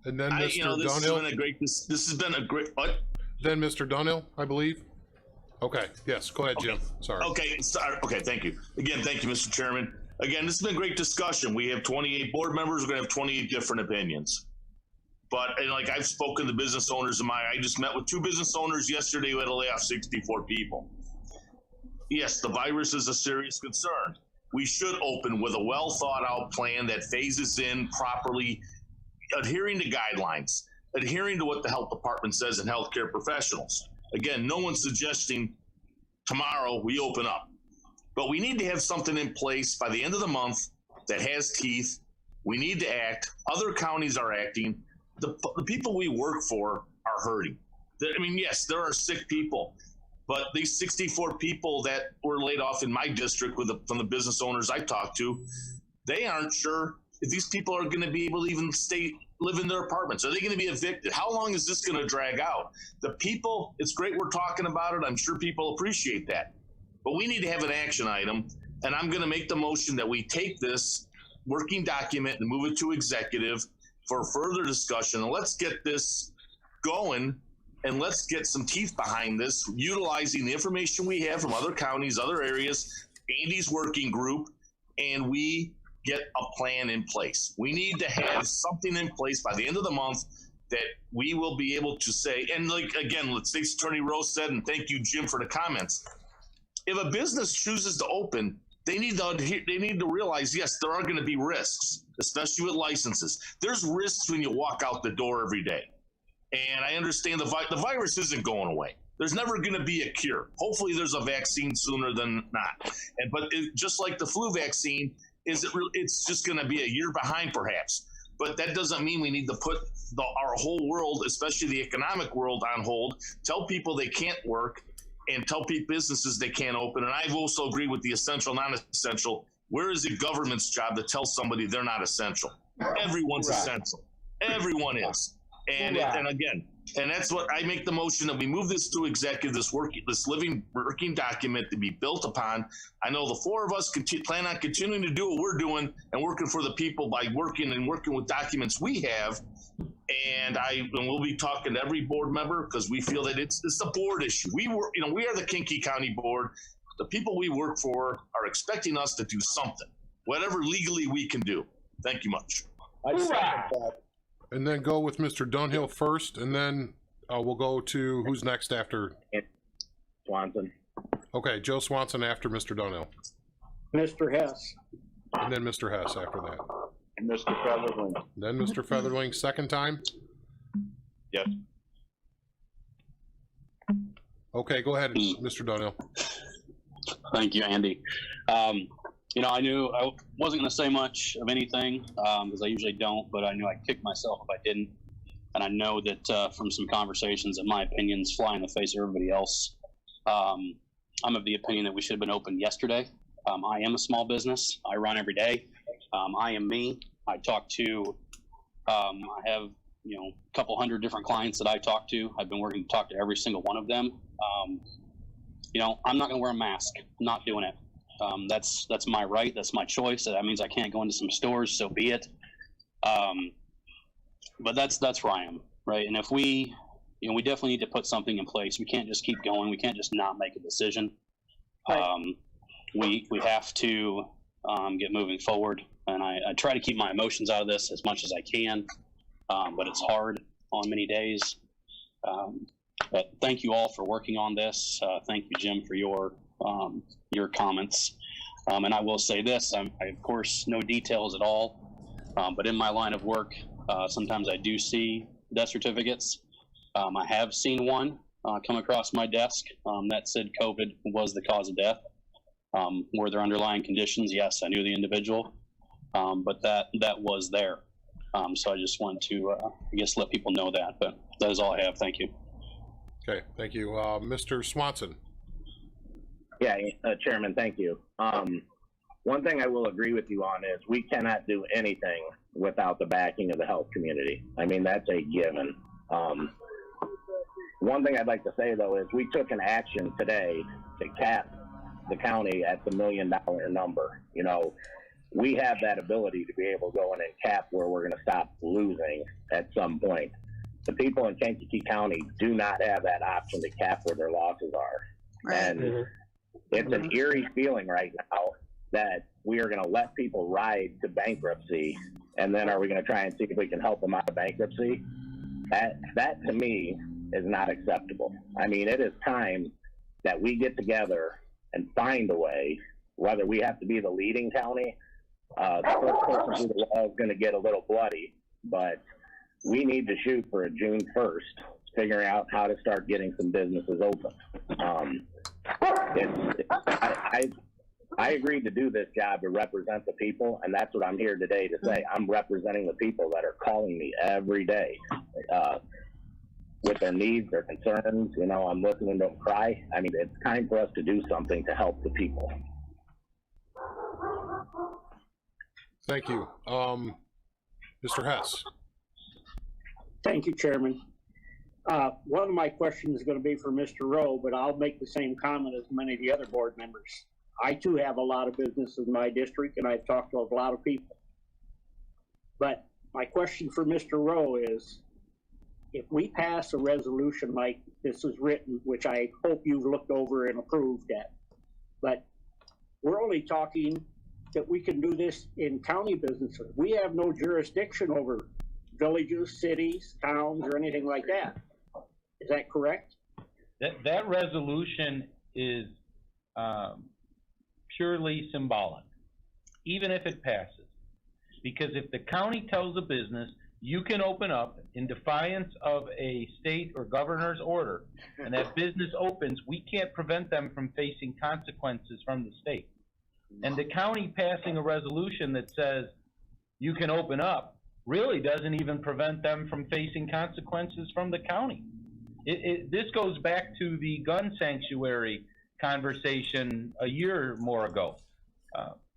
And then Mr. Dunhill? This has been a great, what? Then Mr. Dunhill, I believe. Okay, yes, go ahead, Jim. Sorry. Okay, okay, thank you. Again, thank you, Mr. Chairman. Again, this has been a great discussion. We have 28 board members. We're going to have 28 different opinions. But, and like I've spoken to business owners I just met with 2 business owners yesterday who had to lay off 64 people. Yes, the virus is a serious concern. we should open with a well thought out plan that phases in properly, adhering to guidelines, adhering to what the health department says and healthcare professionals. Again, no one's suggesting tomorrow we open up, but we need to have something in place by the end of the month that has teeth. We need to act. Other counties are acting. The people we work for are hurting. I mean, yes, there are sick people, but these 64 people that were laid off in my district from the business owners I talked to, they aren't sure if these people are going to be able to even live in their apartments. Are they going to be evicted? How long is this going to drag out? The people, it's great we're talking about it. I'm sure people appreciate that, but we need to have an action item. And I'm going to make the motion that we take this working document and move it to executive for further discussion. And let's get this going, and let's get some teeth behind this, utilizing the information we have from other counties, other areas, Andy's working group, and we get a plan in place. We need to have something in place by the end of the month that we will be able to say, and like, again, let's say Attorney Rose said, and thank you, Jim, for the comments. If a business chooses to open, they need to realize, yes, there are going to be risks, especially with licenses. There's risks when you walk out the door every day. And I understand the virus isn't going away. There's never going to be a cure. Hopefully there's a vaccine sooner than not. But just like the flu vaccine, it's just going to be a year behind perhaps. But that doesn't mean we need to put our whole world, especially the economic world, on hold, tell people they can't work, and tell businesses they can't open. And I also agree with the essential, non-essential. Where is the government's job to tell somebody they're not essential? Everyone's essential. Everyone is. And again, and that's what I make the motion that we move this to executive, this living working document to be built upon. I know the four of us plan on continuing to do what we're doing and working for the people by working with documents we have. And we'll be talking to every board member because we feel that it's the board issue. We are the Kankakee County Board. The people we work for are expecting us to do something, whatever legally we can do. Thank you much. I second that. And then go with Mr. Dunhill first, and then we'll go to who's next after Swanson. Okay, Joe Swanson after Mr. Dunhill. Mr. Hess. And then Mr. Hess after that. And Mr. Featherling. Then Mr. Featherling, second time? Yes. Okay, go ahead, Mr. Dunhill. Thank you, Andy. I knew I wasn't going to say much of anything because I usually don't, but I knew I'd kick myself if I didn't. And I know that from some conversations that my opinions fly in the face of everybody else. I'm of the opinion that we should have been open yesterday. I am a small business. I run every day. I am me. I talk to, I have, a couple hundred different clients that I talk to. I've been working to talk to every single one of them. I'm not going to wear a mask. I'm not doing it. That's my right. That's my choice. That means I can't go into some stores, so be it. But that's where I am, right? And if we definitely need to put something in place. We can't just keep going. We can't just not make a decision. We have to get moving forward. And I try to keep my emotions out of this as much as I can, but it's hard on many days. But thank you all for working on this. Thank you, Jim, for your comments. And I will say this, I of course know details at all, but in my line of work, sometimes I do see death certificates. I have seen one come across my desk that said COVID was the cause of death. Were there underlying conditions? Yes, I knew the individual, but that was there. So I just want to, let people know that, but that is all I have. Thank you. Okay, thank you. Mr. Swanson. Yeah, Chairman, thank you. One thing I will agree with you on is we cannot do anything without the backing of the health community. I mean, that's a given. One thing I'd like to say, though, is we took an action today to cap the county at the $1 million number. We have that ability to be able to go in and cap where we're going to stop losing at some point. The people in Kankakee County do not have that option to cap where their losses are. Right. And it's an eerie feeling right now that we are going to let people ride to bankruptcy, and then are we going to try and see if we can help them out of bankruptcy? That to me is not acceptable. I mean, it is time that we get together and find a way whether we have to be the leading county. The first person through the wall is going to get a little bloody, but we need to shoot for a June 1st, figuring out how to start getting some businesses open. I agreed to do this job to represent the people, and that's what I'm here today to say. I'm representing the people that are calling me every day with their needs, their concerns. You know, I'm listening to them cry. I mean, it's time for us to do something to help the people. Thank you. Mr. Hess. Thank you, Chairman. One of my questions is going to be for Mr. Rowe, but I'll make the same comment as many of the other board members. I too have a lot of business in my district, and I've talked to a lot of people. But my question for Mr. Rowe is, if we pass a resolution like this is written, which I hope you've looked over and approved at, but we're only talking that we can do this in county businesses. We have no jurisdiction over villages, cities, towns, or anything like that. Is that correct? That resolution is purely symbolic, even if it passes. Because if the county tells a business, you can open up in defiance of a state or governor's order, and that business opens, we can't prevent them from facing consequences from the state. And the county passing a resolution that says you can open up really doesn't even prevent them from facing consequences from the county. This goes back to the gun sanctuary conversation a year or more ago.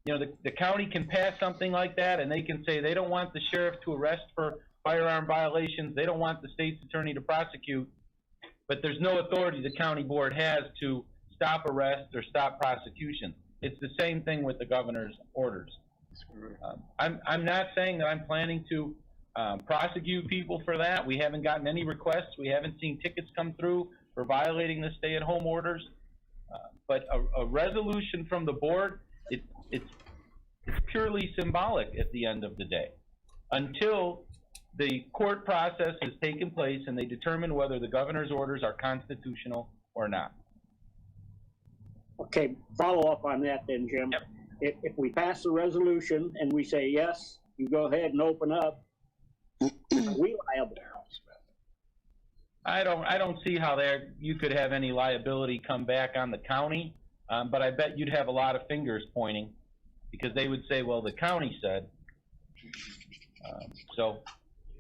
You know, the county can pass something like that, and they can say they don't want the sheriff to arrest for firearm violations, they don't want the state's attorney to prosecute, but there's no authority the county board has to stop arrests or stop prosecutions. It's the same thing with the governor's orders. I'm not saying that I'm planning to prosecute people for that. We haven't gotten any requests. We haven't seen tickets come through for violating the stay-at-home orders. But a resolution from the board, it's purely symbolic at the end of the day, until the court process has taken place and they determine whether the governor's orders are constitutional or not. Okay, follow up on that then, Jim. Yep. If we pass the resolution and we say, yes, you go ahead and open up, are we liable? I don't see how you could have any liability come back on the county, but I bet you'd have a lot of fingers pointing, because they would say, well, the county said.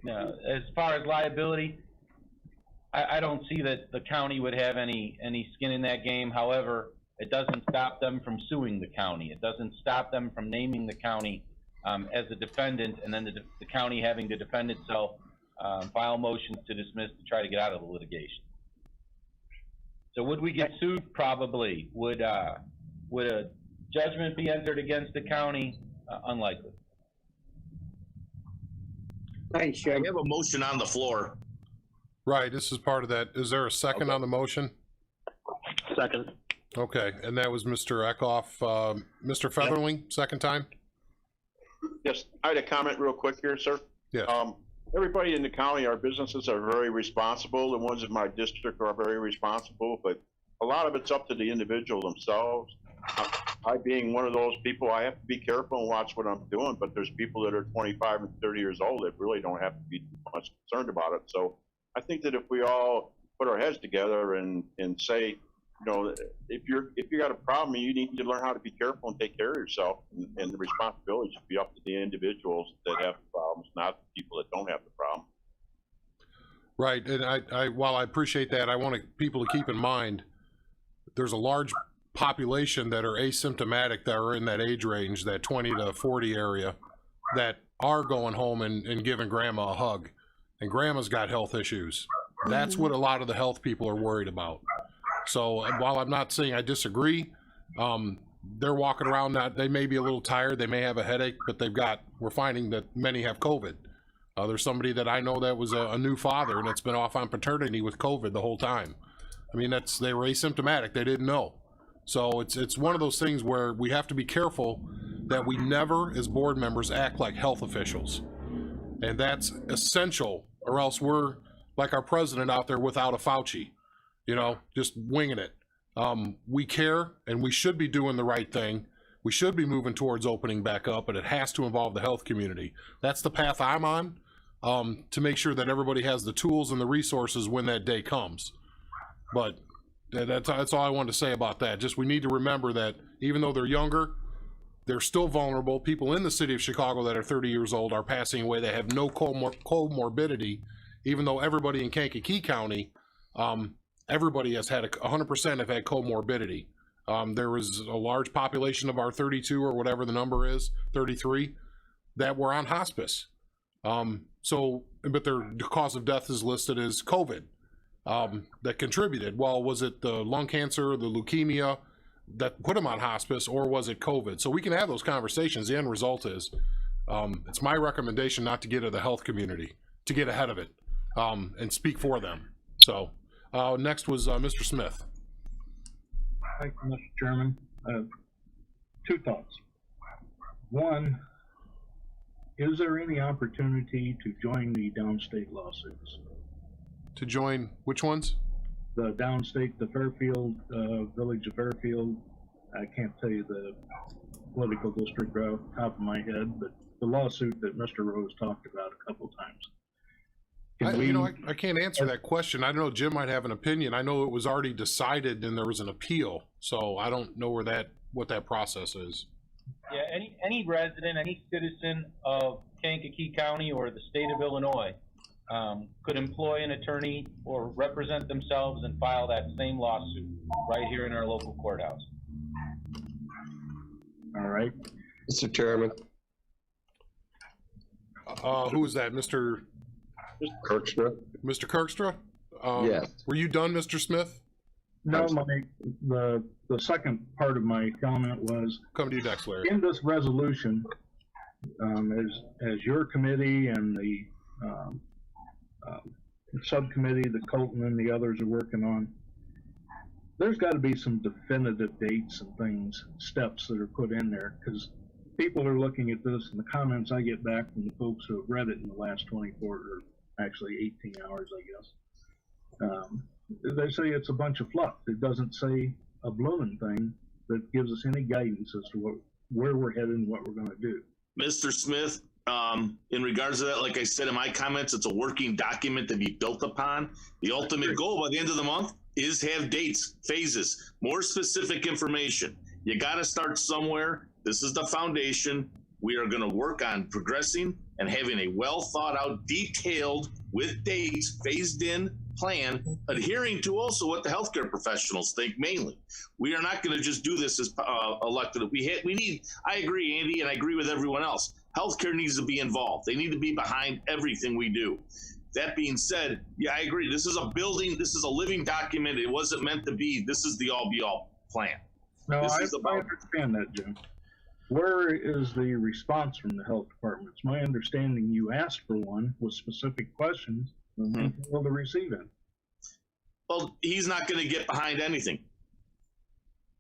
As far as liability, I don't see that the county would have any skin in that game. However, it doesn't stop them from suing the county. It doesn't stop them from naming the county as a defendant, and then the county having to defend itself, file motions to dismiss to try to get out of the litigation. So would we get sued? Probably. Would a judgment be entered against the county? Unlikely. Thanks, Jim. We have a motion on the floor. Right, this is part of that. Is there a second on the motion? Second. Okay, and that was Mr. Eckhoff. Mr. Featherling, second time? Yes, I had a comment real quick here, sir. Yeah. Everybody in the county, our businesses are very responsible. The ones in my district are very responsible, but a lot of it's up to the individual themselves. I being one of those people, I have to be careful and watch what I'm doing, but there's people that are 25 and 30 years old that really don't have to be too much concerned about it. So I think that if we all put our heads together and say, you know, if you got a problem, you need to learn how to be careful and take care of yourself, and the responsibility should be up to the individuals that have the problems, not the people that don't have the problem. Right, and while I appreciate that, I want people to keep in mind there's a large population that are asymptomatic that are in that age range, that 20 to 40 area, that are going home and giving grandma a hug, and grandma's got health issues. That's what a lot of the health people are worried about. So while I'm not saying I disagree, they're walking around, they may be a little tired, they may have a headache, but we're finding that many have COVID. There's somebody that I know that was a new father and that's been off on paternity with COVID the whole time. I mean, they were asymptomatic, they didn't know. So it's one of those things where we have to be careful that we never, as board members, act like health officials. And that's essential, or else we're like our president out there without a Fauci, you know, just winging it. We care, and we should be doing the right thing, We should be moving towards opening back up, but it has to involve the health community. That's the path I'm on, to make sure that everybody has the tools and the resources when that day comes. But that's all I wanted to say about that. Just we need to remember that even though they're younger, they're still vulnerable. People in the city of Chicago that are 30 years old are passing away. They have no comorbidity, even though everybody in Kankakee County, everybody has had 100% have had comorbidity. There was a large population of our 32 or whatever the number is, 33, that were on hospice. But their cause of death is listed as COVID, that contributed. Well, was it the lung cancer, the leukemia that put them on hospice, or was it COVID? So we can have those conversations. The end result is, it's my recommendation not to get to the health community, to get ahead of it, and speak for them. So next was Mr. Smith. Thank you, Mr. Chairman. Two thoughts. One, is there any opportunity to join the downstate lawsuits? To join which ones? The downstate, the Fairfield, Village of Fairfield. I can't tell you the political district off the top of my head, but the lawsuit that Mr. Rose talked about a couple times. I can't answer that question. I don't know, Jim might have an opinion. I know it was already decided and there was an appeal, so I don't know what that process is. Yeah, any resident, any citizen of Kankakee County or the state of Illinois could employ an attorney or represent themselves and file that same lawsuit right here in our local courthouse. All right. Mr. Chairman. Who is that, Mr. Kirkstra? Mr. Kirkstra? Yes. Were you done, Mr. Smith? No, the second part of my comment was, come to you next, Larry. In this resolution, as your committee and the subcommittee that Colton and the others are working on, there's got to be some definitive dates and things, steps that are put in there, because people are looking at this and the comments I get back from the folks who have read it in the last 24 or actually 18 hours, I guess. They say it's a bunch of fluff. It doesn't say a blooming thing that gives us any guidance as to where we're headed and what we're going to do. Mr. Smith, in regards to that, like I said in my comments, it's a working document to be built upon. The ultimate goal by the end of the month is have dates, phases, more specific information. You got to start somewhere. This is the foundation. We are going to work on progressing and having a well thought out, detailed, with dates, phased in plan, adhering to also what the healthcare professionals think mainly. We are not going to just do this as elected. We need, I agree, Andy, and I agree with everyone else. Healthcare needs to be involved. They need to be behind everything we do. That being said, yeah, I agree. This is a building. This is a living document. It wasn't meant to be. This is the all-be-all plan. No, I understand that, Jim. Where is the response from the health department? It's my understanding you asked for one with specific questions and failed to receive it. Well, he's not going to get behind anything.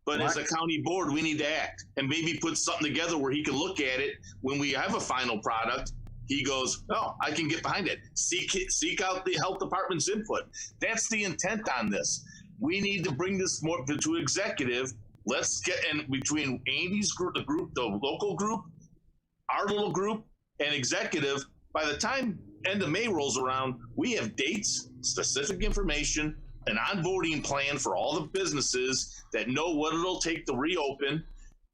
But as a county board, we need to act and maybe put something together where he can look at it when we have a final product. He goes, oh, I can get behind it. Seek out the health department's input. That's the intent on this. We need to bring this more to executive. Let's get in between Andy's group, the local group, our little group, and executive. By the time end of May rolls around, we have dates, specific information, an onboarding plan for all the businesses that know what it'll take to reopen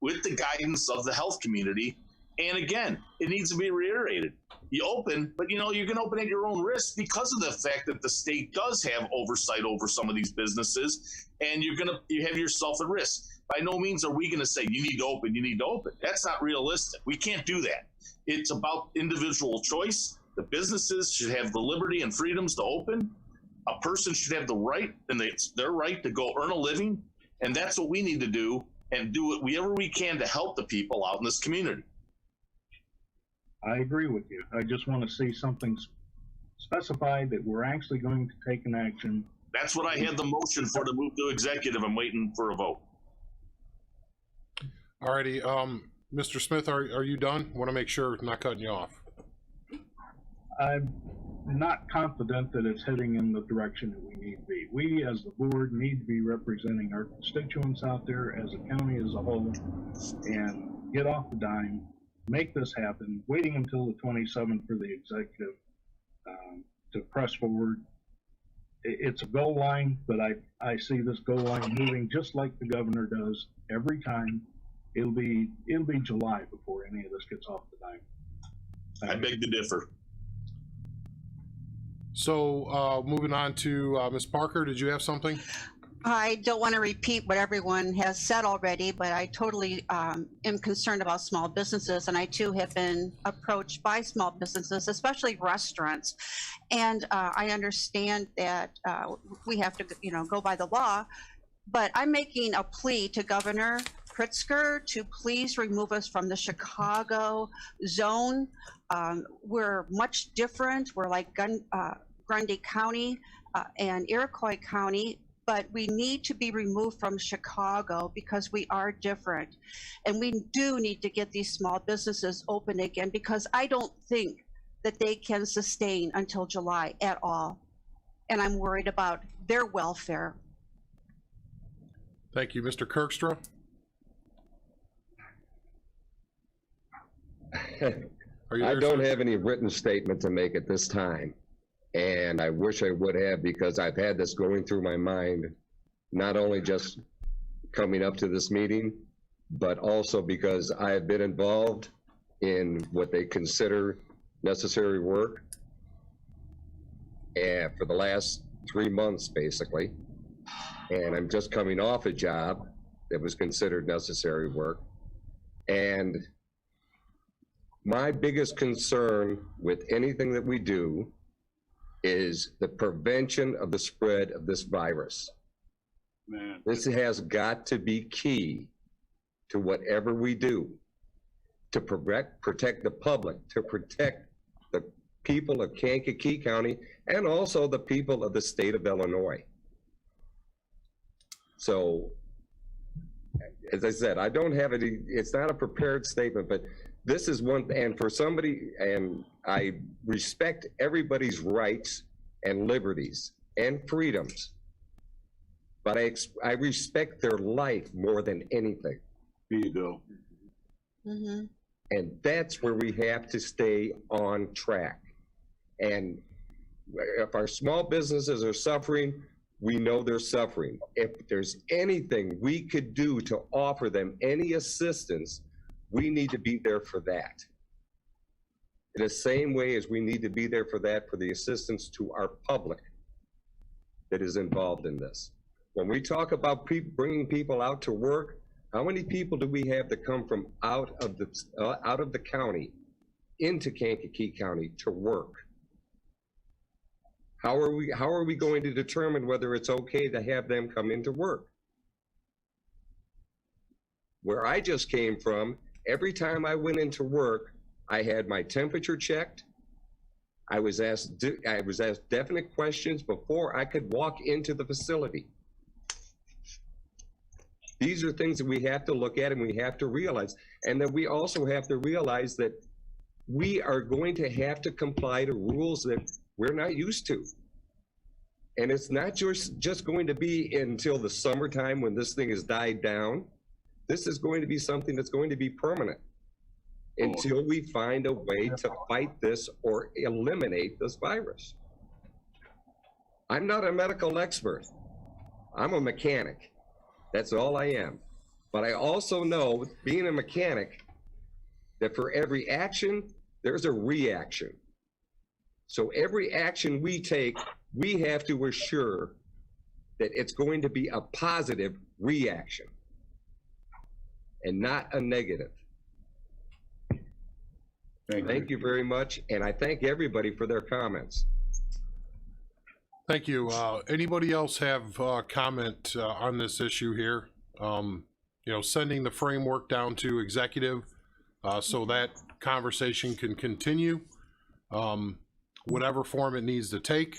with the guidance of the health community. And again, it needs to be reiterated. You open, but you're going to open at your own risk because of the fact that the state does have oversight over some of these businesses, and you have yourself at risk. By no means are we going to say you need to open, you need to open. That's not realistic. We can't do that. It's about individual choice. The businesses should have the liberty and freedoms to open. A person should have the right, and it's their right to go earn a living. And that's what we need to do, and do it wherever we can to help the people out in this community. I agree with you. I just want to see something specified that we're actually going to take an action. That's what I had the motion for, to move to executive. I'm waiting for a vote. Alrighty, Mr. Smith, are you done? Want to make sure I'm not cutting you off. not confident that it's heading in the direction that we need to be. We, as the board, need to be representing our constituents out there as a county as a whole and get off the dime, make this happen. Waiting until the 27th for the executive to press forward. It's a goal line, but I see this goal line moving just like the governor does every time. It'll be July before any of this gets off the dime. I beg to differ. So moving on to Ms. Parker, did you have something? I don't want to repeat what everyone has said already, but I totally am concerned about small businesses, and I too have been approached by small businesses, especially restaurants. And I understand that we have to, go by the law, but I'm making a plea to Governor Pritzker to please remove us from the Chicago zone. We're much different. We're like Grundy County and Iroquois County, but we need to be removed from Chicago because we are different. And we do need to get these small businesses open again, because I don't think that they can sustain until July at all. And I'm worried about their welfare. Thank you. Mr. Kirkstra? I don't have any written statement to make at this time. And I wish I would have, because I've had this going through my mind, not only just coming up to this meeting, but also because I have been involved in what they consider necessary work and for the last 3 months, basically. And I'm just coming off a job that was considered necessary work. And my biggest concern with anything that we do is the prevention of the spread of this virus. Man. This has got to be key to whatever we do, to protect the public, to protect the people of Kankakee County, and also the people of the state of Illinois. So, as I said, I don't have any, it's not a prepared statement, but this is one, and for somebody, and I respect everybody's rights and liberties and freedoms, but I respect their life more than anything. Here you go. Mm-hmm. And that's where we have to stay on track. And if our small businesses are suffering, we know they're suffering. If there's anything we could do to offer them any assistance, we need to be there for that. In the same way as we need to be there for that, for the assistance to our public that is involved in this. When we talk about bringing people out to work, how many people do we have that come from out of the county into Kankakee County to work? How are we going to determine whether it's okay to have them come into work? Where I just came from, every time I went into work, I had my temperature checked. I was asked definite questions before I could walk into the facility. These are things that we have to look at and we have to realize. And then we also have to realize that we are going to have to comply to rules that we're not used to. And it's not just going to be until the summertime when this thing has died down. This is going to be something that's going to be permanent until we find a way to fight this or eliminate this virus. I'm not a medical expert. I'm a mechanic. That's all I am. But I also know, being a mechanic, that for every action, there's a reaction. So every action we take, we have to assure that it's going to be a positive reaction and not a negative. Thank you very much, and I thank everybody for their comments. Thank you. Anybody else have comment on this issue here? Sending the framework down to executive so that conversation can continue, whatever form it needs to take,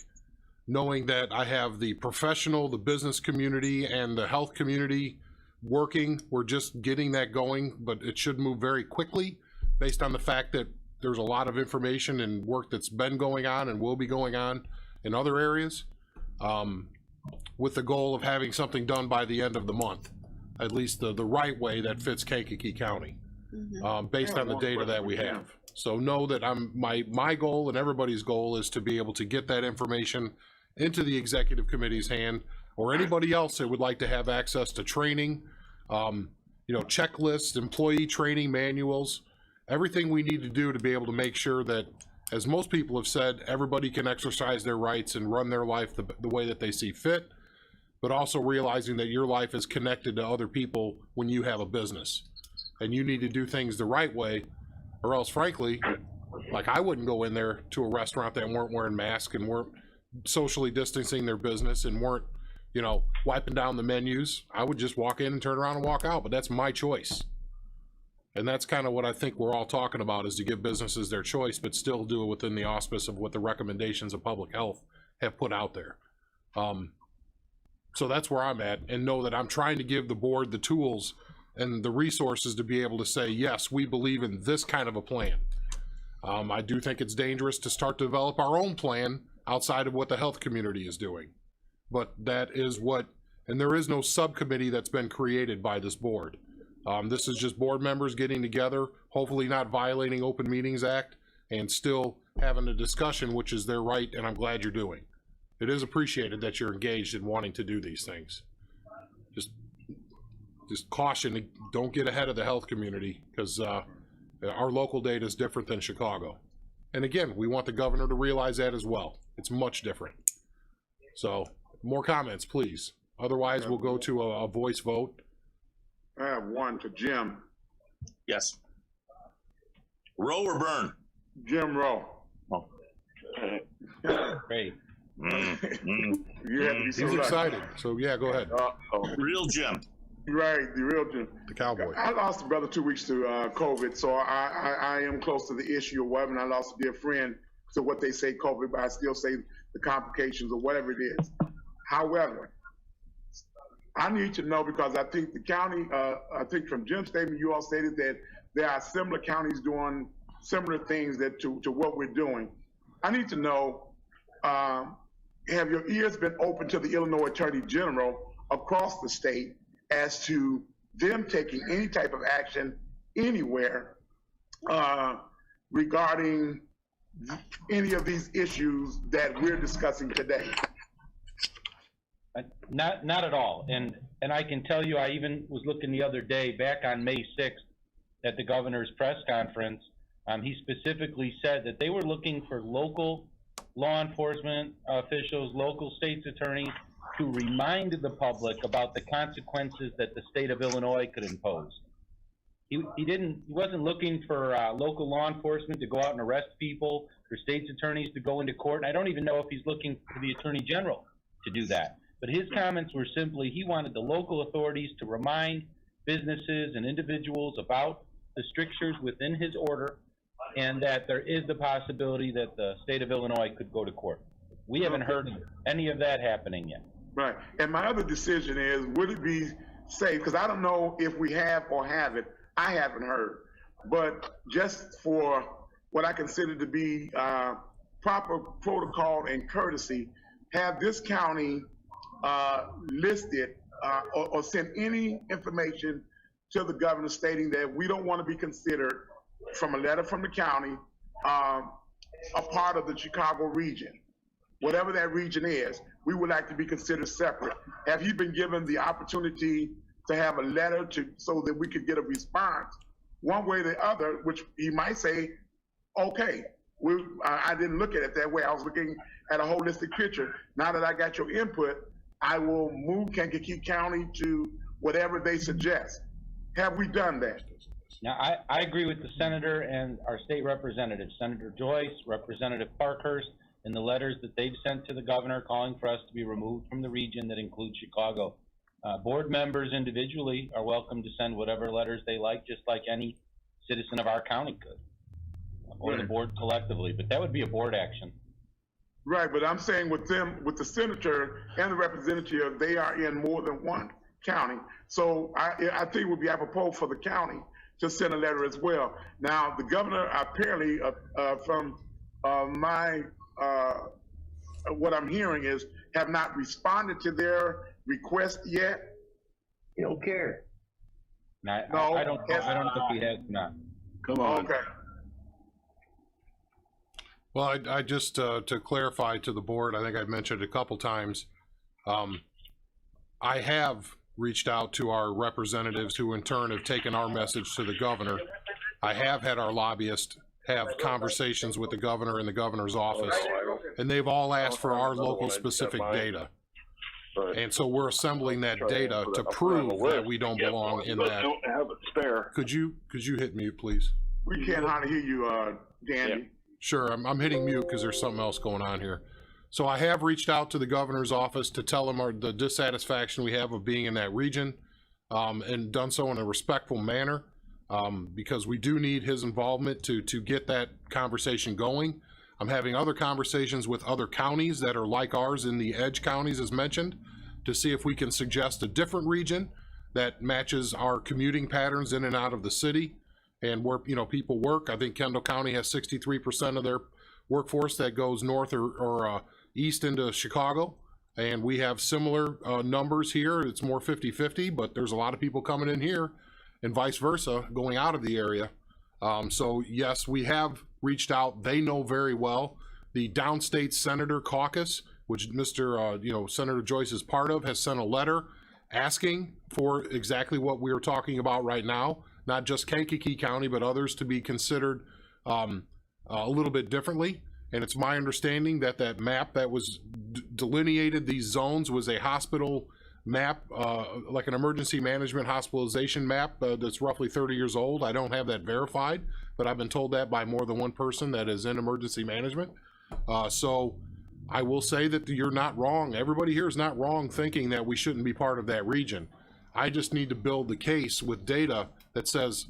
knowing that I have the professional, the business community, and the health community working. We're just getting that going, but it should move very quickly based on the fact that there's a lot of information and work that's been going on and will be going on in other areas, with the goal of having something done by the end of the month, at least the right way that fits Kankakee County, based on the data that we have. So know that my goal and everybody's goal is to be able to get that information into the executive committee's hand, or anybody else that would like to have access to training, checklists, employee training manuals, everything we need to do to be able to make sure that, as most people have said, everybody can exercise their rights and run their life the way that they see fit, but also realizing that your life is connected to other people when you have a business. And you need to do things the right way, or else, frankly, like I wouldn't go in there to a restaurant that weren't wearing masks and weren't socially distancing their business and weren't, wiping down the menus. I would just walk in and turn around and walk out, but that's my choice. And that's kind of what I think we're all talking about, is to give businesses their choice, but still do it within the auspice of what the recommendations of public health have put out there. So that's where I'm at, and know that I'm trying to give the board the tools and the resources to be able to say, yes, we believe in this kind of a plan. I do think it's dangerous to start to develop our own plan outside of what the health community is doing. But that is what, and there is no subcommittee that's been created by this board. This is just board members getting together, hopefully not violating Open Meetings Act, and still having a discussion, which is their right, and I'm glad you're doing. It is appreciated that you're engaged in wanting to do these things. Just caution, don't get ahead of the health community, because our local data is different than Chicago. And again, we want the governor to realize that as well. It's much different. So, more comments, please. Otherwise, we'll go to a voice vote. I have one to Jim. Yes. Rowe or Byrne? Jim Rowe. Oh. Great. He's excited, so yeah, go ahead. Real Jim. Right, the real Jim. The cowboy. I lost a brother 2 weeks to COVID, so I am close to the issue of whatever, and I lost a dear friend to what they say COVID, but I still say the complications or whatever it is. However, I need to know, because I think the county, I think from Jim's statement, you all stated that there are similar counties doing similar things to what we're doing. I need to know, have your ears been open to the Illinois Attorney General across the state as to them taking any type of action anywhere regarding any of these issues that we're discussing today? Not at all. And I can tell you, I even was looking the other day, back on May 6th at the governor's press conference, he specifically said that they were looking for local law enforcement officials, local state's attorneys, to remind the public about the consequences that the state of Illinois could impose. He wasn't looking for local law enforcement to go out and arrest people, for state's attorneys to go into court. And I don't even know if he's looking for the attorney general to do that. But his comments were simply, he wanted the local authorities to remind businesses and individuals about the strictures within his order, and that there is the possibility that the state of Illinois could go to court. We haven't heard any of that happening yet. Right. And my other decision is, would it be safe, because I don't know if we have or haven't, I haven't heard, but just for what I consider to be proper protocol and courtesy, have this county listed or send any information to the governor stating that we don't want to be considered, from a letter from the county, a part of the Chicago region. Whatever that region is, we would like to be considered separate. Have you been given the opportunity to have a letter so that we could get a response one way or the other, which he might say, okay, I didn't look at it that way. I was looking at a holistic picture. Now that I got your input, I will move Kankakee County to whatever they suggest. Have we done that? Now, I agree with the senator and our state representative, Senator Joyce, Representative Parkhurst, in the letters that they've sent to the governor calling for us to be removed from the region that includes Chicago. Board members individually are welcome to send whatever letters they like, just like any citizen of our county could, or the board collectively, but that would be a board action. Right, but I'm saying with them, with the senator and the representative, they are in more than one county. So I think it would be apropos for the county to send a letter as well. Now, the governor apparently, from what I'm hearing is, have not responded to their request yet. You don't care. No, I don't know if he has not. Come on. Okay. Well, I just, to clarify to the board, I think I've mentioned a couple times, I have reached out to our representatives who in turn have taken our message to the governor. I have had our lobbyists have conversations with the governor and the governor's office, and they've all asked for our local specific data. And so we're assembling that data to prove that we don't belong in that. Don't have it spare. Could you hit mute, please? We can't hardly hear you, Danny. Sure, I'm hitting mute because there's something else going on here. So I have reached out to the governor's office to tell him the dissatisfaction we have of being in that region, and done so in a respectful manner, because we do need his involvement to get that conversation going. I'm having other conversations with other counties that are like ours in the edge counties as mentioned, to see if we can suggest a different region that matches our commuting patterns in and out of the city and where people work. I think Kendall County has 63% of their workforce that goes north or east into Chicago, and we have similar numbers here. It's more 50-50, but there's a lot of people coming in here and vice versa going out of the area. So yes, we have reached out. They know very well. The downstate senator caucus, which Senator Joyce is part of, has sent a letter asking for exactly what we are talking about right now, not just Kankakee County, but others to be considered a little bit differently. And it's my understanding that that map that was delineated these zones was a hospital map, like an emergency management hospitalization map that's roughly 30 years old. I don't have that verified, but I've been told that by more than one person that is in emergency management. So I will say that you're not wrong. Everybody here is not wrong thinking that we shouldn't be part of that region. I just need to build the case with data that says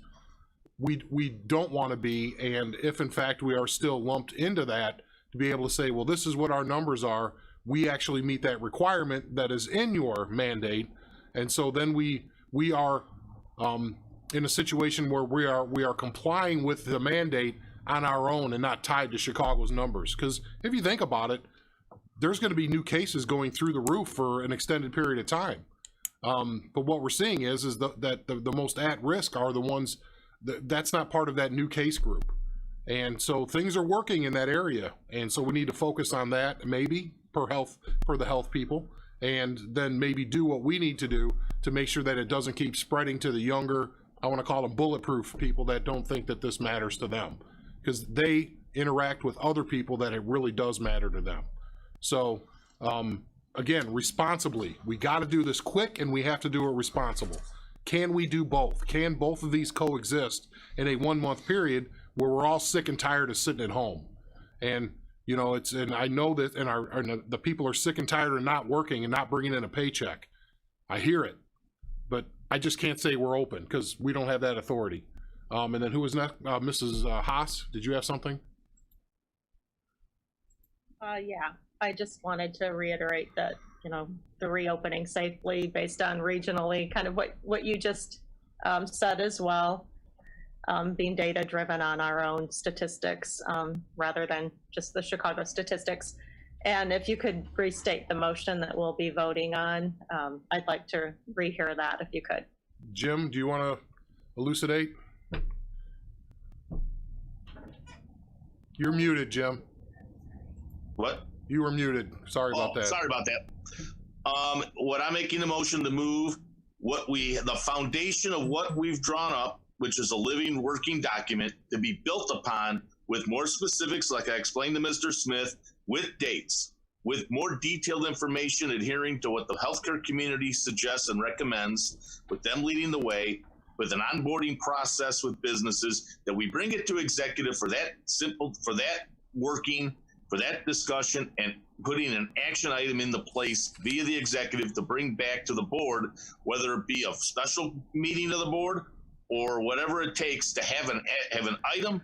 we don't want to be, and if in fact we are still lumped into that, to be able to say, well, this is what our numbers are. We actually meet that requirement that is in your mandate, and so then we are in a situation where we are complying with the mandate on our own and not tied to Chicago's numbers. Because if you think about it, there's going to be new cases going through the roof for an extended period of time. But what we're seeing is that the most at risk are the ones that's not part of that new case group. And so things are working in that area. And so we need to focus on that, maybe per the health people, and then maybe do what we need to do to make sure that it doesn't keep spreading to the younger, I want to call them bulletproof people that don't think that this matters to them, because they interact with other people that it really does matter to them. So again, responsibly, we got to do this quick and we have to do it responsible. Can we do both? Can both of these coexist in a 1 month period where we're all sick and tired of sitting at home? And and I know that, and the people are sick and tired of not working and not bringing in a paycheck. I hear it, but I just can't say we're open because we don't have that authority. And then who was next? Mrs. Haas, did you have something? Yeah, I just wanted to reiterate that, the reopening safely based on regionally, kind of what you just said as well, being data driven on our own statistics rather than just the Chicago statistics. And if you could restate the motion that we'll be voting on, I'd like to rehear that if you could. Jim, do you want to elucidate? You're muted, Jim. What? You were muted. Sorry about that. Sorry about that. What I'm making the motion to move the foundation of what we've drawn up, which is a living, working document to be built upon with more specifics, like I explained to Mr. Smith, with dates, with more detailed information adhering to what the healthcare community suggests and recommends, with them leading the way, with an onboarding process with businesses, that we bring it to executive for that working, for that discussion, and putting an action item into place via the executive to bring back to the board, whether it be a special meeting of the board or whatever it takes to have an item,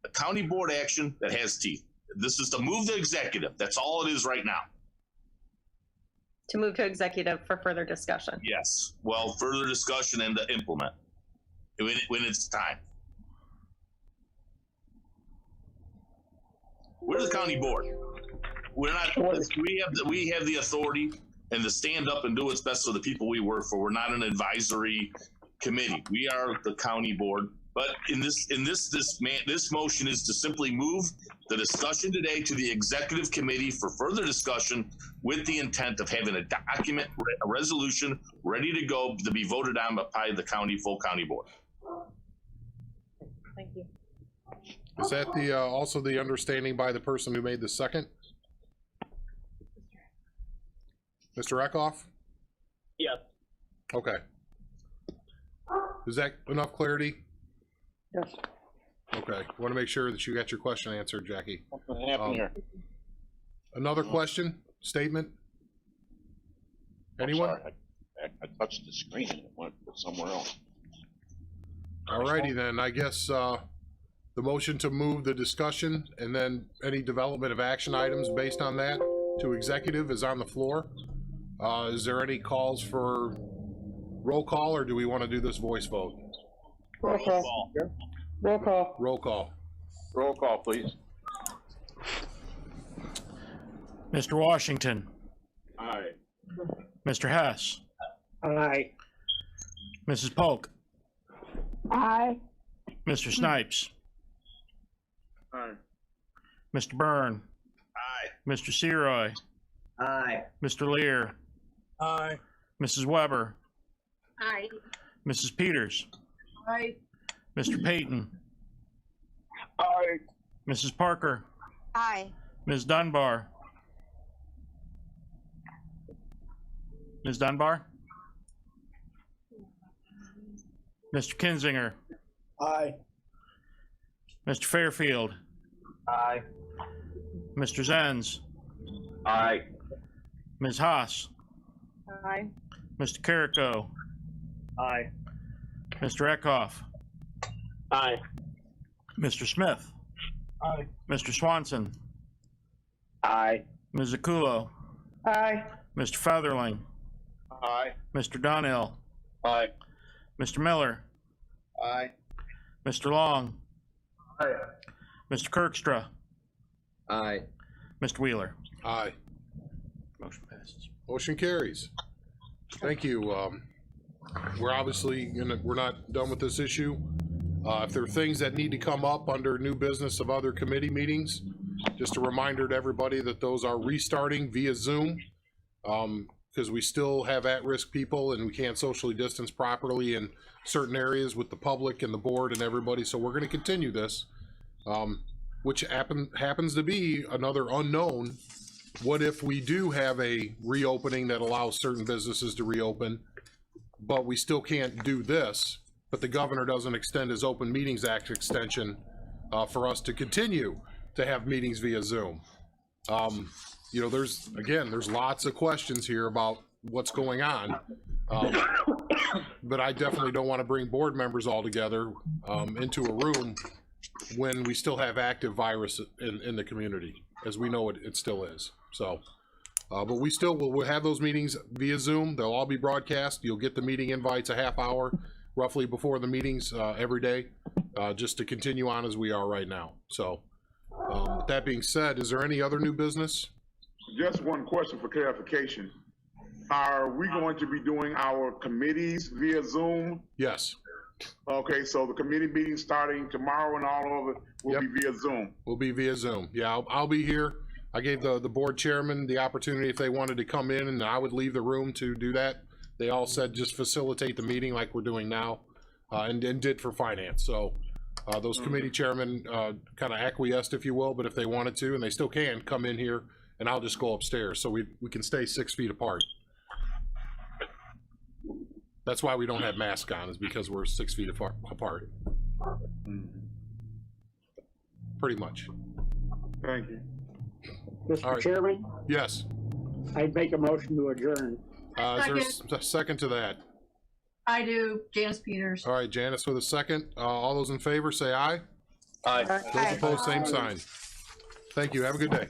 a county board action that has teeth. This is to move the executive. That's all it is right now. To move to executive for further discussion. Yes. Well, further discussion and to implement. when it's time. We're the county board. We're not. We have the authority and to stand up and do what's best for the people we work for. We're not an advisory committee. We are the county board. But this motion is to simply move the discussion today to the executive committee for further discussion with the intent of having a document, a resolution ready to go to be voted on by the full county board. Thank you. Is that the also the understanding by the person who made the second? Mr. Eckhoff? Yes. Okay. Is that enough clarity? Yes. Okay. Want to make sure that you got your question answered, Jackie. What's happening here? Another question? Statement? Anyone? Sorry, I touched the screen and it went somewhere else. Alrighty then. I guess the motion to move the discussion and then any development of action items based on that to executive is on the floor. Is there any calls for roll call, or do we want to do this voice vote? Roll call. Roll call. Roll call. Roll call, please. Mr. Washington. Aye. Mr. Hess. Aye. Mrs. Polk. Aye. Mr. Snipes. Aye. Mr. Byrne. Aye. Mr. Seroy. Aye. Mr. Lear. Aye. Mrs. Weber. Aye. Mrs. Peters. Aye. Mr. Payton. Aye. Mrs. Parker. Aye. Ms. Dunbar. Ms. Dunbar. Mr. Kinzinger. Aye. Mr. Fairfield. Aye. Mr. Zenz. Aye. Ms. Haas. Aye. Mr. Carrico. Aye. Mr. Eckhoff. Aye. Mr. Smith. Aye. Mr. Swanson. Aye. Ms. Zakulo. Aye. Mr. Featherling. Aye. Mr. Donnell. Aye. Mr. Miller. Aye. Mr. Long. Aye. Mr. Kirkstra. Aye. Mr. Wheeler. Aye. Motion passes. Motion carries. Thank you. We're obviously we're not done with this issue. If there are things that need to come up under new business of other committee meetings, just a reminder to everybody that those are restarting via Zoom, because we still have at-risk people and we can't socially distance properly in certain areas with the public and the board and everybody. So we're going to continue this, which happens to be another unknown. What if we do have a reopening that allows certain businesses to reopen, but we still can't do this, but the governor doesn't extend his Open Meetings Act extension for us to continue to have meetings via Zoom? You know, there's lots of questions here about what's going on. But I definitely don't want to bring board members all together into a room when we still have active virus in the community, as we know it still is. So, but we still will have those meetings via Zoom. They'll all be broadcast. You'll get the meeting invites a half hour roughly before the meetings every day, just to continue on as we are right now. So, with that being said, is there any other new business? Just one question for clarification. Are we going to be doing our committees via Zoom? Yes. Okay, so the committee meeting starting tomorrow and all of it will be via Zoom. Will be via Zoom. Yeah, I'll be here. I gave the board chairman the opportunity if they wanted to come in, and I would leave the room to do that. They all said just facilitate the meeting like we're doing now, and did for finance. So those committee chairmen kind of acquiesced, if you will, but if they wanted to, and they still can, come in here, and I'll just go upstairs so we can stay 6 feet apart. That's why we don't have masks on, is because we're 6 feet apart. Pretty much. Thank you. Mr. Chairman, Yes. I'd make a motion to adjourn. Is there a second to that? I do. Janice Peters. All right, Janice with a second. All those in favor say aye. Aye. Those opposed, same sign. Thank you. Have a good day.